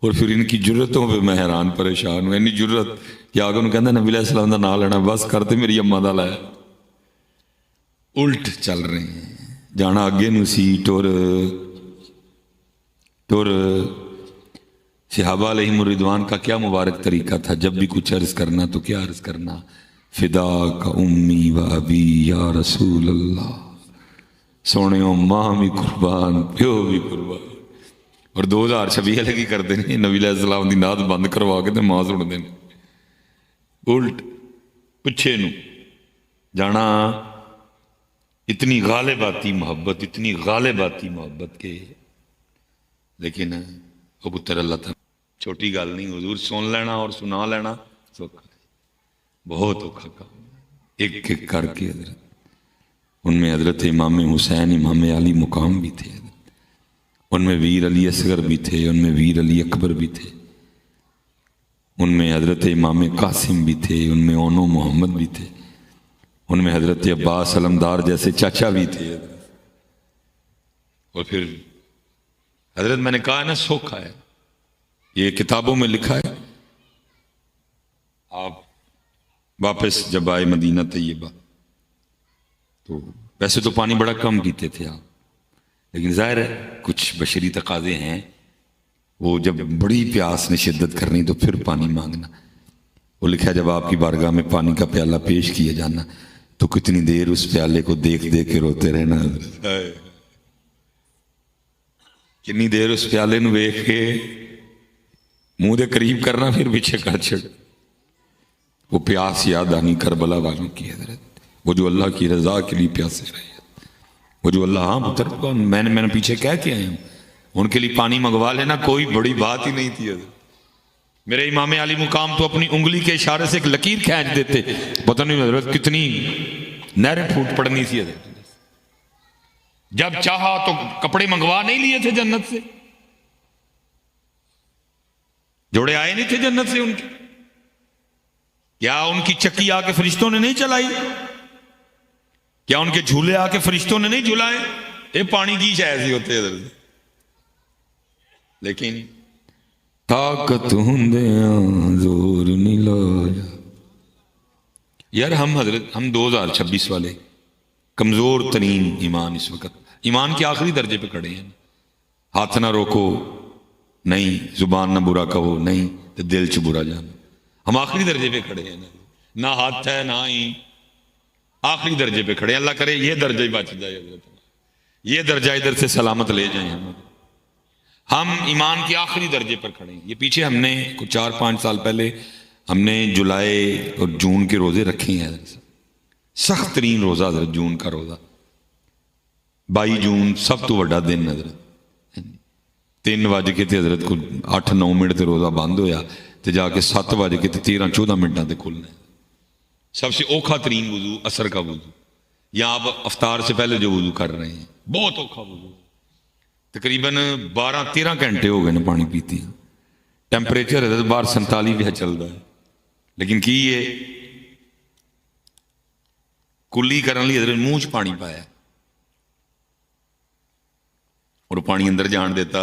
اور پھر ان کی جرتوں پہ میں حیران پریشان ہوں. انی جرت کہ آگے انہوں کہتا نبی علیہ السلام دا نام لینا بس کرتے میری اماں دا لایا. الٹ چل رہے ہیں، جانا اگے نو سی ٹور صحابہ علیہم الرضوان کا کیا مبارک طریقہ تھا، جب بھی کچھ عرض کرنا تو کیا عرض کرنا، فدا کا امی و ابی یا رسول اللہ، سونے ماں بھی قربان پیو بھی قربان. اور 2026 لگی کرتے ہیں نبی علیہ السلام دی نعت بند کروا کے تے ماں سن دیں. الٹ پچھے نو جانا اتنی غالباتی محبت، اتنی غالباتی محبت کے. لیکن وہ پتر اللہ تعالیٰ چھوٹی گل نہیں، حضور سن لینا اور سنا لینا سوکھا بہت اوکھا کام. ایک ایک کر کے حضرت ان میں حضرت امام حسین امام علی مقام بھی تھے، ان میں ویر علی اصغر بھی تھے، ان میں ویر علی اکبر بھی تھے. ان میں حضرت امام قاسم بھی تھے، ان میں اونو محمد بھی تھے، ان میں حضرت عباس علمدار جیسے چاچا بھی تھے. اور پھر حضرت میں نے کہا نا سوکھا ہے، یہ کتابوں میں لکھا ہے. آپ واپس جب آئے مدینہ طیبہ تو ویسے تو پانی بڑا کم پیتے تھے آپ، لیکن ظاہر ہے کچھ بشری تقاضے ہیں، وہ جب بڑی پیاس نے شدت کرنی تو پھر پانی مانگنا. وہ لکھا جب آپ کی بارگاہ میں پانی کا پیالہ پیش کیا جانا تو کتنی دیر اس پیالے کو دیکھ دیکھ کے روتے رہنا. کتنی دیر اس پیالے نو ویکھ کے منہ دے قریب کرنا، پھر پیچھے کر چھڑ. وہ پیاس یاد آنی کربلا والوں کی حضرت، وہ جو اللہ کی رضا کے لیے پیاسے رہے، وہ جو اللہ ہاں پتر میں نے پیچھے کہہ کے آئے ہوں ان کے لیے پانی منگوا لینا، کوئی بڑی بات ہی نہیں تھی حضرت. میرے امام علی مقام تو اپنی انگلی کے اشارے سے ایک لکیر کھینچ دیتے، پتہ نہیں حضرت کتنی نہریں پھوٹ پڑنی تھی حضرت. جب چاہا تو کپڑے منگوا نہیں لیے تھے جنت سے، جوڑے آئے نہیں تھے جنت سے ان کے، کیا ان کی چکی آ کے فرشتوں نے نہیں چلائی؟ کیا ان کے جھولے آ کے فرشتوں نے نہیں جھلائے؟ یہ پانی کی شاید ہی ہوتے حضرت. لیکن طاقت ہندیاں زور نہیں لایا. یار ہم حضرت 2026 والے کمزور ترین ایمان اس وقت ایمان کے آخری درجے پہ کھڑے ہیں. ہاتھ نہ روکو نہیں، زبان نہ برا کہو نہیں، تو دل چ برا جانا. ہم آخری درجے پہ کھڑے ہیں، نہ ہاتھ ہے نہ ہی، آخری درجے پہ کھڑے ہیں. اللہ کرے یہ درجہ ہی بچ جائے حضرت، یہ درجہ ادھر سے سلامت لے جائیں. ہم ایمان کے آخری درجے پر کھڑے ہیں. یہ پیچھے ہم نے کچھ 4-5 سال پہلے ہم نے جولائی اور جون کے روزے رکھے ہیں حضرت. سخت ترین روزہ حضرت جون کا روزہ، 22 جون سب تو بڑا دن حضرت. 3 بج کے تے حضرت کو 8-9 منٹ تے روزہ بند ہویا تے جا کے 7 بج کے 13-14 منٹاں تے کھلنا ہے. سب سے اوکھا ترین وضو عصر کا وضو، یا آپ افطار سے پہلے جو وضو کر رہے ہیں بہت اوکھا وضو، تقریباً 12-13 گھنٹے ہو گئے نا پانی پیتی ہیں. ٹیمپریچر حضرت باہر 47 بھی چل رہا ہے، لیکن کی یہ کلی کرنے لی حضرت منہ چ پانی پایا اور پانی اندر جان دیتا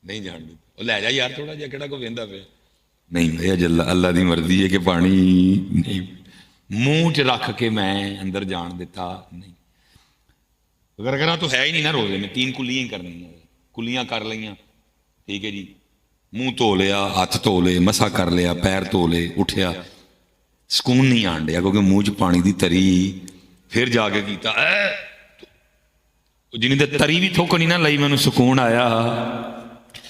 نہیں، جان دیتا. وہ لے جا یار تھوڑا جا کہڑا کو ویندا پیا نہیں بھائی، اللہ دی مرضی ہے کہ پانی نہیں منہ چ رکھ کے میں اندر جان دیتا نہیں. اگر کرا تو ہے ہی نہیں نا روزے میں، 3 کلیاں ہی کرنی ہیں، کلیاں کر لیاں ٹھیک ہے جی، منہ دھو لیا، ہاتھ دھو لے، مسا کر لیا، پیر دھو لے، اٹھیا، سکون نہیں آن ڈیا کیونکہ منہ چ پانی دی تری. پھر جا کے کیتا جنہیں دے تری بھی تھوک نہیں نہ لئی میں نے سکون آیا.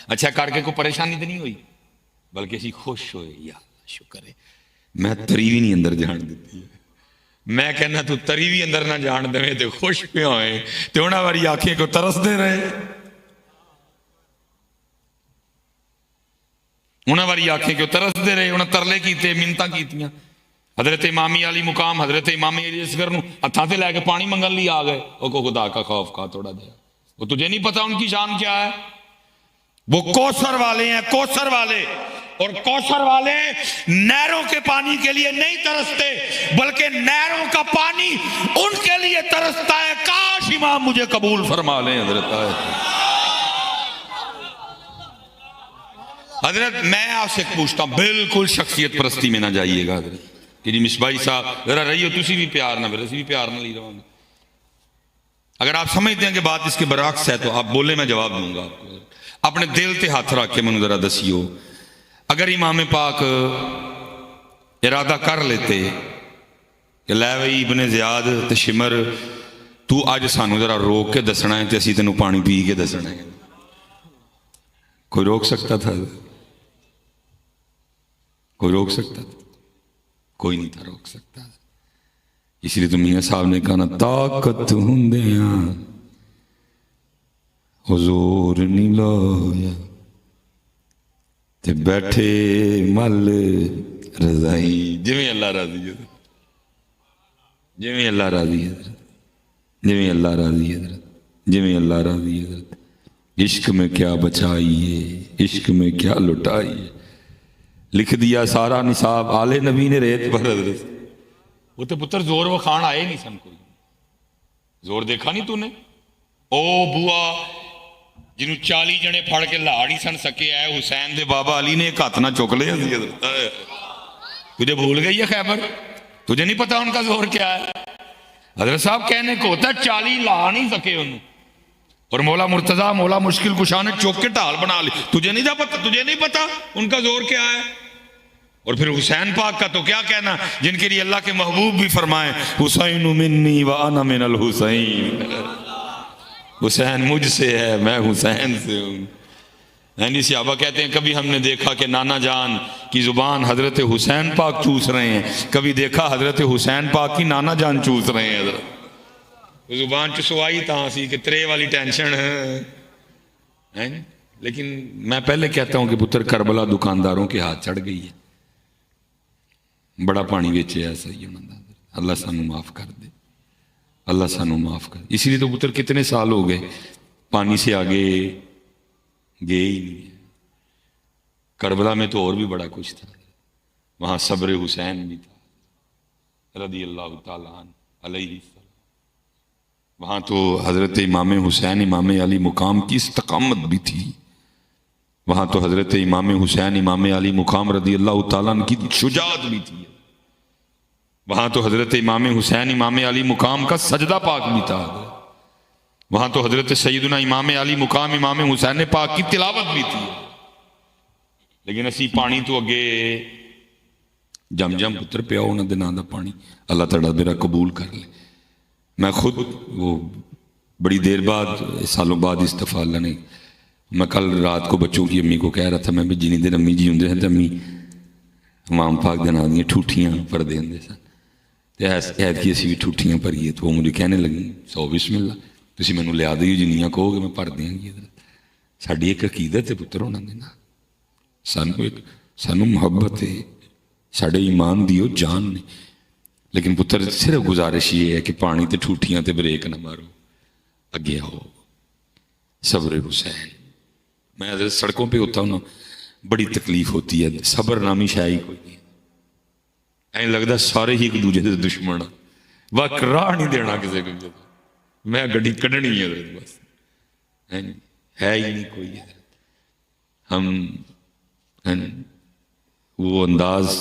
اچھا کر کے کوئی پریشانی تو نہیں ہوئی، بلکہ اسی خوش ہوئے، یا شکر ہے میں تری بھی نہیں اندر جان دیتی ہے. میں کہنا تو تری بھی اندر نہ جان دے تے خوش پہ ہوئے تے انہاں واری آنکھیں کو ترس دے رہے، انہاں واری آنکھیں کو ترس دے رہے، انہاں ترلے کیتے، منتاں کیتیاں. حضرت امامی علی مقام حضرت امام علی اصغر نو ہتھاں تے لے کے پانی منگن لی آ گئے. او کو خدا کا خوف کھا تھوڑا دیا، وہ تجھے نہیں پتا ان کی شان کیا ہے؟ وہ کوثر والے ہیں، کوثر والے. اور کوثر والے نہروں کے پانی کے لیے نہیں ترستے بلکہ نہروں کا پانی ان کے لیے ترستا ہے. کاش امام مجھے قبول فرما لیں حضرت. حضرت میں آپ سے پوچھتا ہوں، بالکل شخصیت پرستی میں نہ جائیے گا حضرت کہ جی مصباحی صاحب ذرا رہیو تسی بھی پیار نہ اسی بھی پیار نہ لی رہا ہوں. اگر آپ سمجھتے ہیں کہ بات اس کے برعکس ہے تو آپ بولے، میں جواب دوں گا آپ کو. اپنے دل تے ہاتھ رکھ کے منو ذرا دسیو، اگر امام پاک ارادہ کر لیتے کہ لے بھائی ابن زیاد تے شمر تو اج سانو ذرا روک کے دسنا ہے تے اسی تینوں پانی پی کے دسنا ہے، کوئی روک سکتا تھا؟ کوئی روک سکتا تھا؟ کوئی نہیں تھا روک سکتا. اس لیے تو میاں صاحب نے کہا نا طاقت ہوندیاں حضور نہیں لایا تے بیٹھے مل رضائی. جویں اللہ راضی ہے، جویں اللہ راضی ہے حضرت، جویں اللہ راضی ہے حضرت، جویں اللہ راضی ہے حضرت. عشق میں کیا بچائی ہے، عشق میں کیا لٹائی ہے. لکھ دیا سارا نصاب آلے نبی نے ریت پر حضرت. وہ تو پتر زور وکھان آئے نہیں سن کوئی. زور دیکھا نہیں تو نے؟ او بوا جنہوں 40 جنے پھڑ کے لاڑ ہی سن سکے ہے حسین دے بابا علی نے ایک ہاتھ نہ چک لے. تجھے بھول گئی ہے خیبر؟ تجھے نہیں پتا ان کا زور کیا ہے؟ حضرت صاحب کہنے کو ہوتا ہے 40 لا نہیں سکے انہوں، اور مولا مرتضیٰ مولا مشکل کشا نے چوک کے ٹال بنا لی. تجھے نہیں پتا ان کا زور کیا ہے؟ اور پھر حسین پاک کا تو کیا کہنا، جن کے لیے اللہ کے محبوب بھی فرمائے حسین منی وانا من الحسین، حسین مجھ سے ہے میں حسین سے ہوں. یعنی صحابہ کہتے ہیں کبھی ہم نے دیکھا کہ نانا جان کی زبان حضرت حسین پاک چوس رہے ہیں، کبھی دیکھا حضرت حسین پاک کی نانا جان چوس رہے ہیں. حضرت زبان چسوائی تاں سی کہ ترے والی ٹینشن ہے. لیکن میں پہلے کہتا ہوں کہ پتر کربلا دکانداروں کے ہاتھ چڑھ گئی ہے، بڑا پانی بیچے ایسا ہی انہوں نے. اللہ سانو معاف کر دے، اللہ سانو معاف کر دے. اسی لیے تو پتر کتنے سال ہو گئے پانی سے آگے گئے ہی نہیں. کربلا میں تو اور بھی بڑا کچھ تھا، وہاں صبر حسین بھی تھا رضی اللہ تعالیٰ عنہ علیہ السلام. وہاں تو حضرت امام حسین امام علی مقام کی استقامت بھی تھی. وہاں تو حضرت امام حسین امام علی مقام رضی اللہ تعالیٰ عنہ کی شجاعت بھی تھی. وہاں تو حضرت امام حسین امام علی مقام کا سجدہ پاک بھی تھا. وہاں تو حضرت سیدنا امام علی مقام امام حسین پاک کی تلاوت بھی تھی. لیکن اسی پانی تو اگے جم جم پتر پیا انہوں دے نام دا پانی. اللہ تعالیٰ میرا قبول کر لے. میں خود وہ بڑی دیر بعد سالوں بعد استفا اللہ نے، میں کل رات کو بچوں کی امی کو کہہ رہا تھا میں بھی جنہیں دن امی جی ہوں ہیں تو امی امام پاک دن آدھیں ٹھوٹیاں پر دیں دے سن ایت کی اسی بھی ٹھوٹیاں پریے. تو وہ مجھے کہنے لگیں 100 بسم اللہ تسی میں لیا دیو جنیاں کہو گے میں پر دیاں گی. ساڑھی ایک عقیدت ہے پتر ہونا دینا، سانو محبت ہے، ساڑھے ایمان دیو جان نے. لیکن پتر صرف گزارش یہ ہے کہ پانی تے ٹھوٹیاں تے بریک نہ مارو، اگے ہو. صبر حسین. میں حضرت سڑکوں پہ ہوتا ہوں نا بڑی تکلیف ہوتی ہے. صبر نامی شاعری کوئی نہیں، این لگتا سارے ہی ایک دوجہ سے دشمن وقت راہ نہیں دینا کسی کو. میں گڈی کڈنی ہے حضرت بس، ہے ہی نہیں کوئی. ہم وہ انداز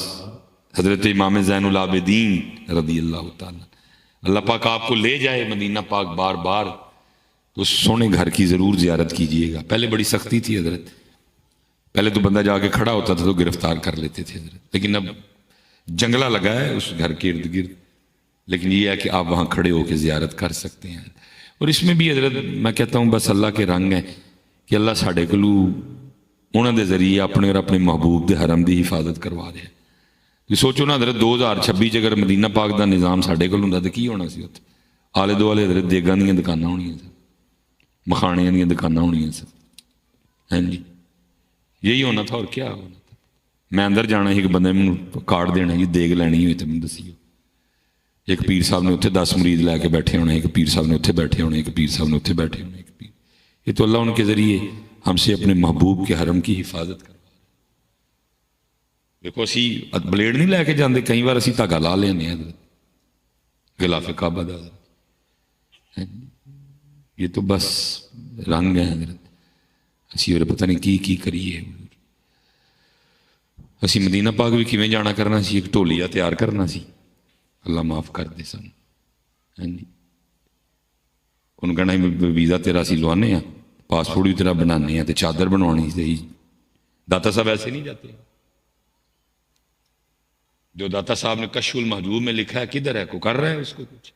حضرت امام زین العابدین رضی اللہ تعالیٰ، اللہ پاک آپ کو لے جائے مدینہ پاک بار بار تو اس سونے گھر کی ضرور زیارت کیجئے گا. پہلے بڑی سختی تھی حضرت، پہلے تو بندہ جا کے کھڑا ہوتا تھا تو گرفتار کر لیتے تھے حضرت، لیکن اب جنگلہ لگا ہے اس گھر کے ارد گرد. لیکن یہ ہے کہ آپ وہاں کھڑے ہو کے زیارت کر سکتے ہیں. اور اس میں بھی حضرت میں کہتا ہوں بس اللہ کے رنگ ہے کہ اللہ ساڑھے کلو انہوں دے ذریعے اپنے اور اپنے محبوب دے حرم دی حفاظت کروا دے. یہ سوچو نا حضرت 2026 اگر مدینہ پاک دا نظام ساڑھے کل ہوں تو کی ہونا سی اتنے؟ آلے دوالے حضرت دیگاں دیاں دکاناں ہونیاں سن، مکھانے دیاں دکاناں ہونیاں سن. ہاں جی یہی ہونا تھا اور کیا ہونا تھا. میں اندر جانا ہی کہ بندے میں کارڈ دینا ہی دیگ لینی ہوئی تو میں دسی ہو. ایک پیر صاحب نے اتنے 10 مرید لے کے بیٹھے ہونے، ایک پیر صاحب نے اتنے بیٹھے ہونے، ایک پیر صاحب نے اتنے بیٹھے ہونے. ایک پیر یہ تو اللہ ان کے ذریعے ہم سے اپنے محبوب کے حرم کی حفاظت کروا. دیکھو اسی بلیڈ نہیں لے کے جاندے، کئی بار اسی دھاگا لا لینے حضرت غلاف کعبہ دا. یہ تو بس رنگ ہے حضرت. اسی اور پتہ نہیں کی کریے. اسی مدینہ پاک بھی کیویں جانا کرنا سی، ایک ٹولیا تیار کرنا سی. اللہ معاف کر دے سن. ہاں جی ان کہنا ویزا تیرا سی لوانے ہیں، پاسپورٹ بھی تیرا بنانے ہیں، تے چادر بنوانی سی. داتا صاحب ایسے نہیں جاتے. جو داتا صاحب نے کشف المحجوب میں لکھا ہے کدھر ہے؟ کو کر رہا ہے اس کو کچھ؟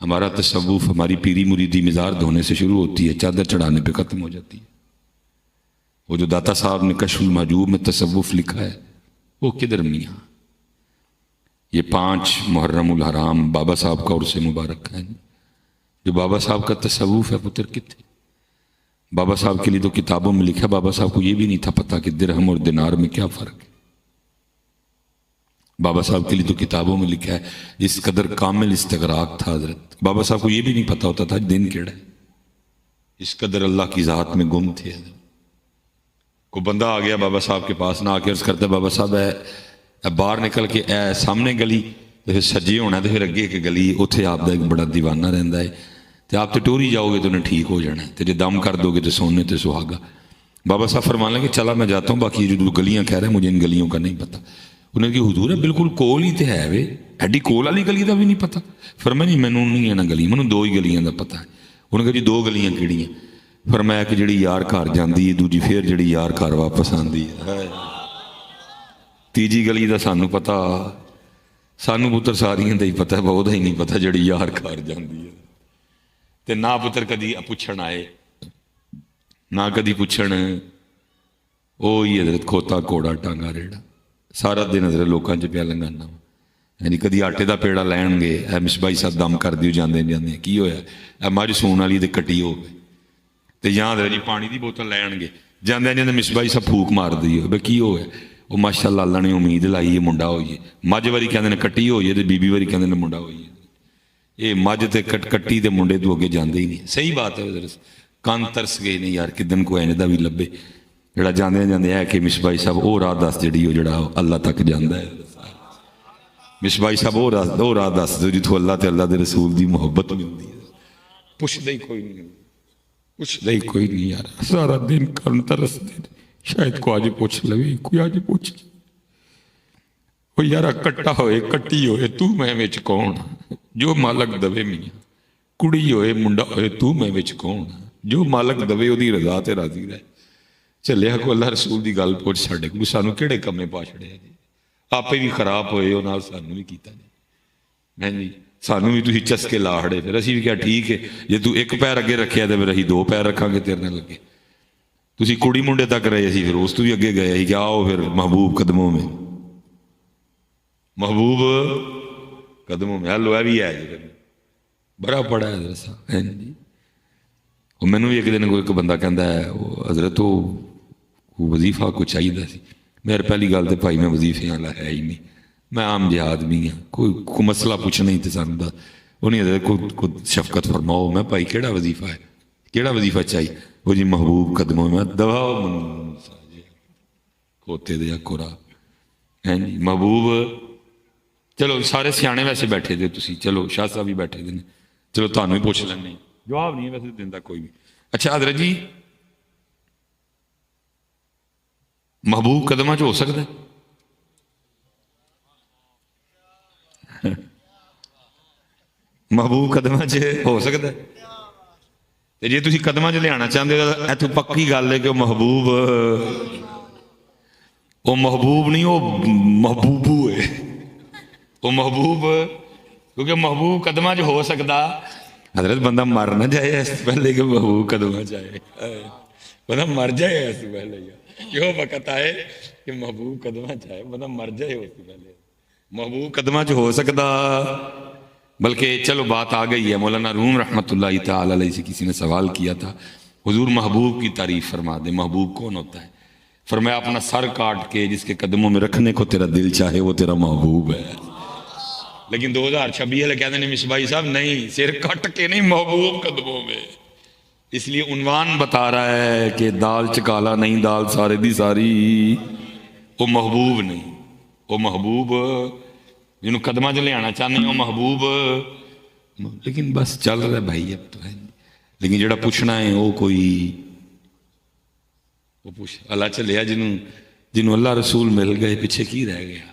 ہمارا تصوف ہماری پیری مریدی مزار دھونے سے شروع ہوتی ہے، چادر چڑھانے پہ ختم ہو جاتی ہے. وہ جو داتا صاحب نے کشف المحجوب میں تصوف لکھا ہے وہ کدھر میاں؟ یہ 5 محرم الحرام بابا صاحب کا عرص مبارک ہے. جو بابا صاحب کا تصوف ہے پتر کتنے؟ بابا صاحب کے لیے تو کتابوں میں لکھا، بابا صاحب کو یہ بھی نہیں تھا پتا کہ درہم اور دینار میں کیا فرق ہے. بابا صاحب کے لیے تو کتابوں میں لکھا ہے اس قدر کامل استغراق تھا حضرت. بابا صاحب کو یہ بھی نہیں پتا ہوتا تھا دن کیڑا ہے، اس قدر اللہ کی ذات میں گم تھے حضرت. کوئی بندہ آ گیا بابا صاحب کے پاس، نہ آ کے عرض کرتا ہے بابا صاحب اے باہر نکل کے اے سامنے گلی تو پھر سجے ہونا تو پھر اگے ایک گلی، اتنے آپ کا ایک بڑا دیوانہ رہتا ہے، تو آپ تو ٹوری جاؤ گے تو انہیں ٹھیک ہو جانا ہے، تو جی دم کر دو گے تو سونے تو سہاگا۔ بابا صاحب فرمانے کہ چلا میں جاتا ہوں، باقی جو گلیاں کہہ رہے ہیں مجھے ان گلیوں کا نہیں پتہ۔ انہوں نے کہ حضور ہے بالکل کول ہی تو ہے وے، ایڈی کول والی گلی کا بھی نہیں پتہ؟ فرمایا نہیں مینوں نہیں ہے نا گلی، مینوں دو ہی گلیاں کا پتہ ہے۔ انہوں نے کہا جی دو گلیاں کیڑیاں؟ فرمایا کہ جڑی یار گھر جاندی ہے دوجی پھر جڑی یار گھر واپس آندی ہے، تیجی گلی کا سانوں پتہ، سانوں پتر ساریاں دا ہی پتہ ہے، بہت ہی نہیں پتہ جڑی یار گھر جاندی ہے۔ تے نہ پتر کدی پوچھن آئے، نہ کدی پوچھن وہی حضرت کھوتا کوڑا ٹانگا ریڑا، سارا دن حضرت لوکاں چ پیا لنگانا، یعنی کدی آٹے دا پیڑا لین گے، اے مصباحی صاحب دم کر دیو جاندے جاندے کی ہویا اے مجھ سون والی تے کٹی ہو گئی، تے یا حضرت جی پانی دی بوتل لین گے، جاندے جاندے مصباحی صاحب پھوک مار دیو بے کی ہویا، وہ ماشاء اللہ اللہ نے امید لائی ہے منڈا ہوئیے، مجھ واری کہندے نے کٹی ہوئیے تے بی بی واری کہندے نے منڈا ہوئیے، یہ مجھ تے کٹی تے منڈے تو اگے جاندے ہی نہیں۔ صحیح بات ہے حضرت، کان ترس گئے نہیں یار کدن کو اینج دا بھی لبے جڑا جاندے جاندے ہے کہ مصباحی صاحب وہ راہ دس جڑی وہ جڑا اللہ تک جاندا ہے، مصباحی صاحب وہ راہ دس دو جتوں اللہ تے اللہ دے رسول دی محبت ملدی ہے۔ پوچھدا ہی کوئی نہیں، پوچھدا ہی کوئی نہیں یار، سارا دن کان ترس دے، شاید کو آج پوچھ لوی، کوئی آج پوچھ وہ یارا کٹا ہوئے کٹی ہوئے تو میں وچ کون، جو مالک دوے میاں، کڑی ہوئے منڈا ہوئے تو میں وچ کون، جو مالک دوے وہ دی رضا تے راضی رہے۔ چلے کو اللہ رسول دی گل پوچھ چھڑے کو سانوں کیڑے کمے پا چھڑے جی، آپے بھی خراب ہوئے وہ نال سانوں بھی کیتا جی، میں جی سانوں بھی تسی چسکے لاہڑے، پھر اسی بھی کیا ٹھیک ہے جے تو ایک پیر اگے رکھیا تے پھر اسی دو پیر رکھاں گے تیرے نال لگے، تسی کڑی منڈے تک رہے اسی پھر اس تو بھی اگے گئے ہی کہ آؤ پھر محبوب قدموں میں، محبوب قدموں میں ہلو ہے بھی ہے جی، بڑا پڑا ہے حضرت صاحب جی۔ وہ مینوں بھی ایک دن کوئی ایک بندہ کہندا ہے وہ حضرت وہ وظیفہ کو چاہیے سی، میرے پہلی گل تو بھائی میں وظیفے والا ہے ہی نہیں، میں عام جہاد بھی ہاں، کوئی مسئلہ پوچھنا ہی تو سانوں دا انہیں حضرت کو شفقت فرماؤ، میں بھائی کیڑا وظیفہ ہے، کیڑا وظیفہ چاہیے، وہ جی محبوب قدموں میں دوا کھوتے دیا کورا ہے جی محبوب۔ چلو سارے سیانے ویسے بیٹھے دے تسی، چلو شاہ صاحب بھی بیٹھے دے نے، چلو تانوں ہی پوچھ لینے، جواب نہیں ہے ویسے دیندا کوئی بھی۔ اچھا حضرت جی محبوب قدمہ چ ہو سکتا ہے؟ محبوب قدمہ چ ہو سکتا ہے؟ جی تسی قدمہ چ لیا چاہتے ہو اتو پکی گل ہے کہ وہ محبوب نہیں، وہ محبوبو ہے، وہ محبوب کیونکہ محبوب قدمہ چ ہو سکتا، حضرت بندہ مر نہ جائے اس پہلے کہ محبوب قدمہ چاہے، بندہ مر جائے اس پہلے کیوں وقت آئے کہ محبوب قدمہ چاہے، بندہ مر جائے اس پہلے محبوب قدمہ چ ہو سکتا۔ بلکہ چلو بات آ گئی ہے، مولانا روم رحمۃ اللہ تعالی علیہ سے کسی نے سوال کیا تھا حضور محبوب کی تعریف فرما دے، محبوب کون ہوتا ہے؟ فرمایا اپنا سر کاٹ کے جس کے قدموں میں رکھنے کو تیرا دل چاہے وہ تیرا محبوب ہے۔ لیکن 2026 والے کہتے ہیں مصباحی صاحب نہیں، سر کٹ کے نہیں، محبوب قدموں میں، اس لیے عنوان بتا رہا ہے کہ دال چکالا نہیں، دال سارے دی ساری، وہ محبوب نہیں، وہ محبوب جنہوں قدمہ چ لے آنا چاہتے ہیں وہ محبوب، لیکن بس چل رہا ہے بھائی اب تو ہے، لیکن جڑا پوچھنا ہے وہ کوئی وہ پوچھ اللہ چلیا جنہوں اللہ رسول مل گئے پیچھے کی رہ گیا،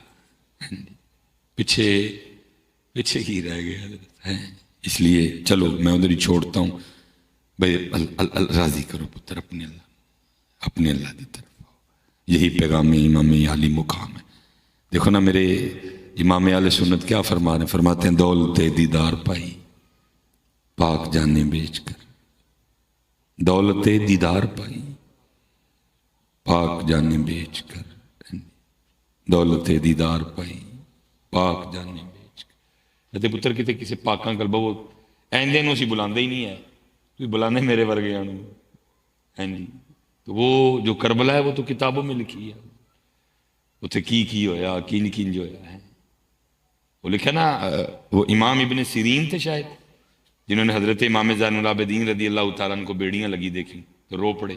پیچھے کی رہ گیا، اس لیے چلو میں ادھر ہی چھوڑتا ہوں بھائی، راضی کرو پتر اپنے اللہ کی طرف، یہی پیغام امام عالی مقام ہے۔ دیکھو نا میرے امام اہل سنت کیا فرما رہے ہیں، فرماتے ہیں دولت دیدار پائی پاک جانے بیچ کر، دولت دیدار پائی پاک جانے بیچ کر، دولت دیدار پائی پاک جانے بیچ کر۔ پتر کتے کسی پاکاں کل بہو ایندے نو سی بلاندے ہی نہیں ہے، تو بلانے میرے ورگے آنو ہیں جی، تو وہ جو کربلا ہے وہ تو کتابوں میں لکھی ہے، اتنے کی ہویا کی جو ہویا ہے وہ لکھا نا، وہ امام ابن سیرین تھے شاید جنہوں نے حضرت امام زین العابدین رضی اللہ تعالیٰ عنہ کو بیڑیاں لگی دیکھی تو رو پڑے،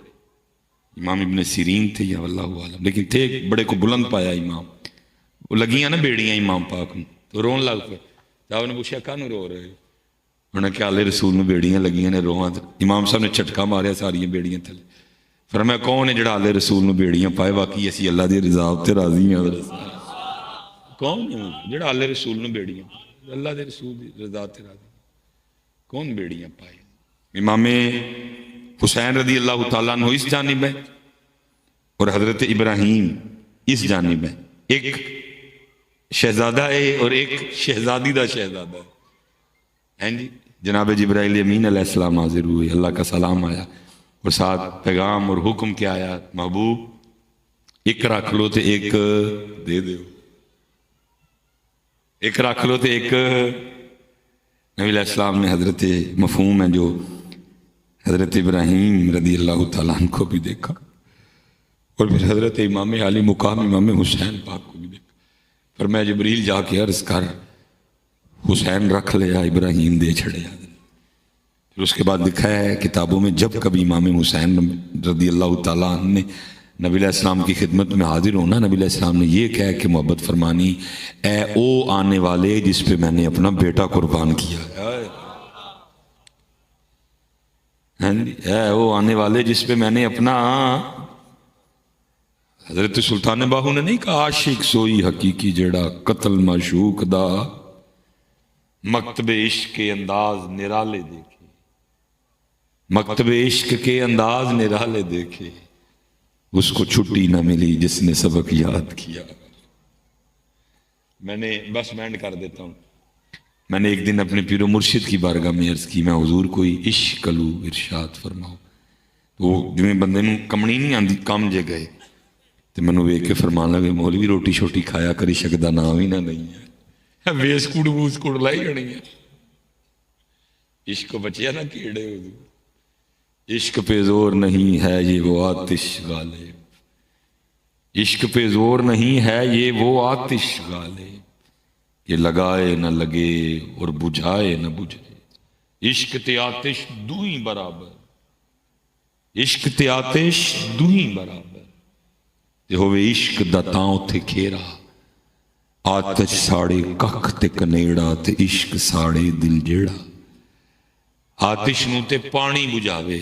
امام ابن سیرین تھے یا اللہ عالم، لیکن تھے بڑے کو بلند پایا امام. وہ لگیاں نا بیڑیاں امام پاک میں تو رون لگ پہ. صاحب نے پوچھا کانوں رو رہے ہو؟ انہوں نے کہا اللہ رسول میں بیڑیاں لگیاں نے رواں. امام صاحب نے جھٹکا ماریا ساری بیڑیاں تھلے. فرمایا کون ہے جڑا اللہ رسول میں بیڑیاں پائے؟ واقعی اسی اللہ دی رضا تے راضی ہیں. کون ہے جڑا اللہ رسول میں بیڑیاں پائے؟ اللہ دے رسول دی رضا تے راضی. کون بیڑیاں پائے؟ امام حسین رضی اللہ تعالیٰ عنہ اس جانب ہے اور حضرت ابراہیم اس جانب ہے. ایک شہزادہ ہے اور ایک شہزادی دا شہزادہ ہے. جی جناب جبرائیل امین علیہ السلام حاضر ہوئے، اللہ کا سلام آیا اور ساتھ پیغام اور حکم کیا آیا، محبوب ایک رکھ لو تو ایک دے دو. ایک رکھ لو تو ایک. نبی علیہ السلام نے حضرت مفہوم ہے جو حضرت ابراہیم رضی اللہ تعالیٰ عنہ کو بھی دیکھا اور پھر حضرت امام علی مقام امام حسین پاک کو بھی دیکھا. فرمایا جبریل جا کے عرض کر حسین رکھ لیا ابراہیم دے چھڑیا. پھر اس کے بعد لکھا ہے کتابوں میں جب کبھی امام حسین رضی اللہ تعالیٰ عنہ نے نبی علیہ السلام کی خدمت میں حاضر ہونا، نبی علیہ السلام نے یہ کہا کہ محبت فرمانی، اے او آنے والے جس پہ میں نے اپنا بیٹا قربان کیا. اے او آنے والے جس پہ میں نے اپنا. حضرت سلطان باہو نے نہیں کہا عاشق سوئی حقیقی جڑا قتل معشوق دا مکتب عشق کے انداز نرالے دیکھے. مکتب عشق کے انداز نرالے دیکھے، اس کو چھٹی نہ ملی جس نے سبق یاد کیا. میں نے بس میں اینڈ کر دیتا ہوں. میں نے ایک دن اپنے پیر و مرشد کی بارگاہ میں عرض کی، میں حضور کوئی عشق لو ارشاد فرماؤ. وہ جو بندے نوں کمنی نہیں آندی کام جے گئے تو مینوں ویکھ کے فرمان لگے مولوی روٹی شوٹی کھایا کری شکدا نام ہی نہ نہیں ہے، ویس کوڑ بوس کوڑ لائی جانی ہے. عشق بچیا نہ کیڑے ہو. عشق پہ زور نہیں ہے یہ وہ آتش غالب، عشق پہ زور نہیں ہے یہ وہ آتش غالب کہ لگائے نہ لگے اور بجھائے نہ بجھے. عشق تے آتش دوئی برابر، عشق تے آتش دوئی برابر. تے ہوئے عشق دا تاؤں تے کھیرا، آتش ساڑے ککھ تے کنیڑا تے عشق ساڑے دل جیڑا. آتش نو تے پانی بجھاوے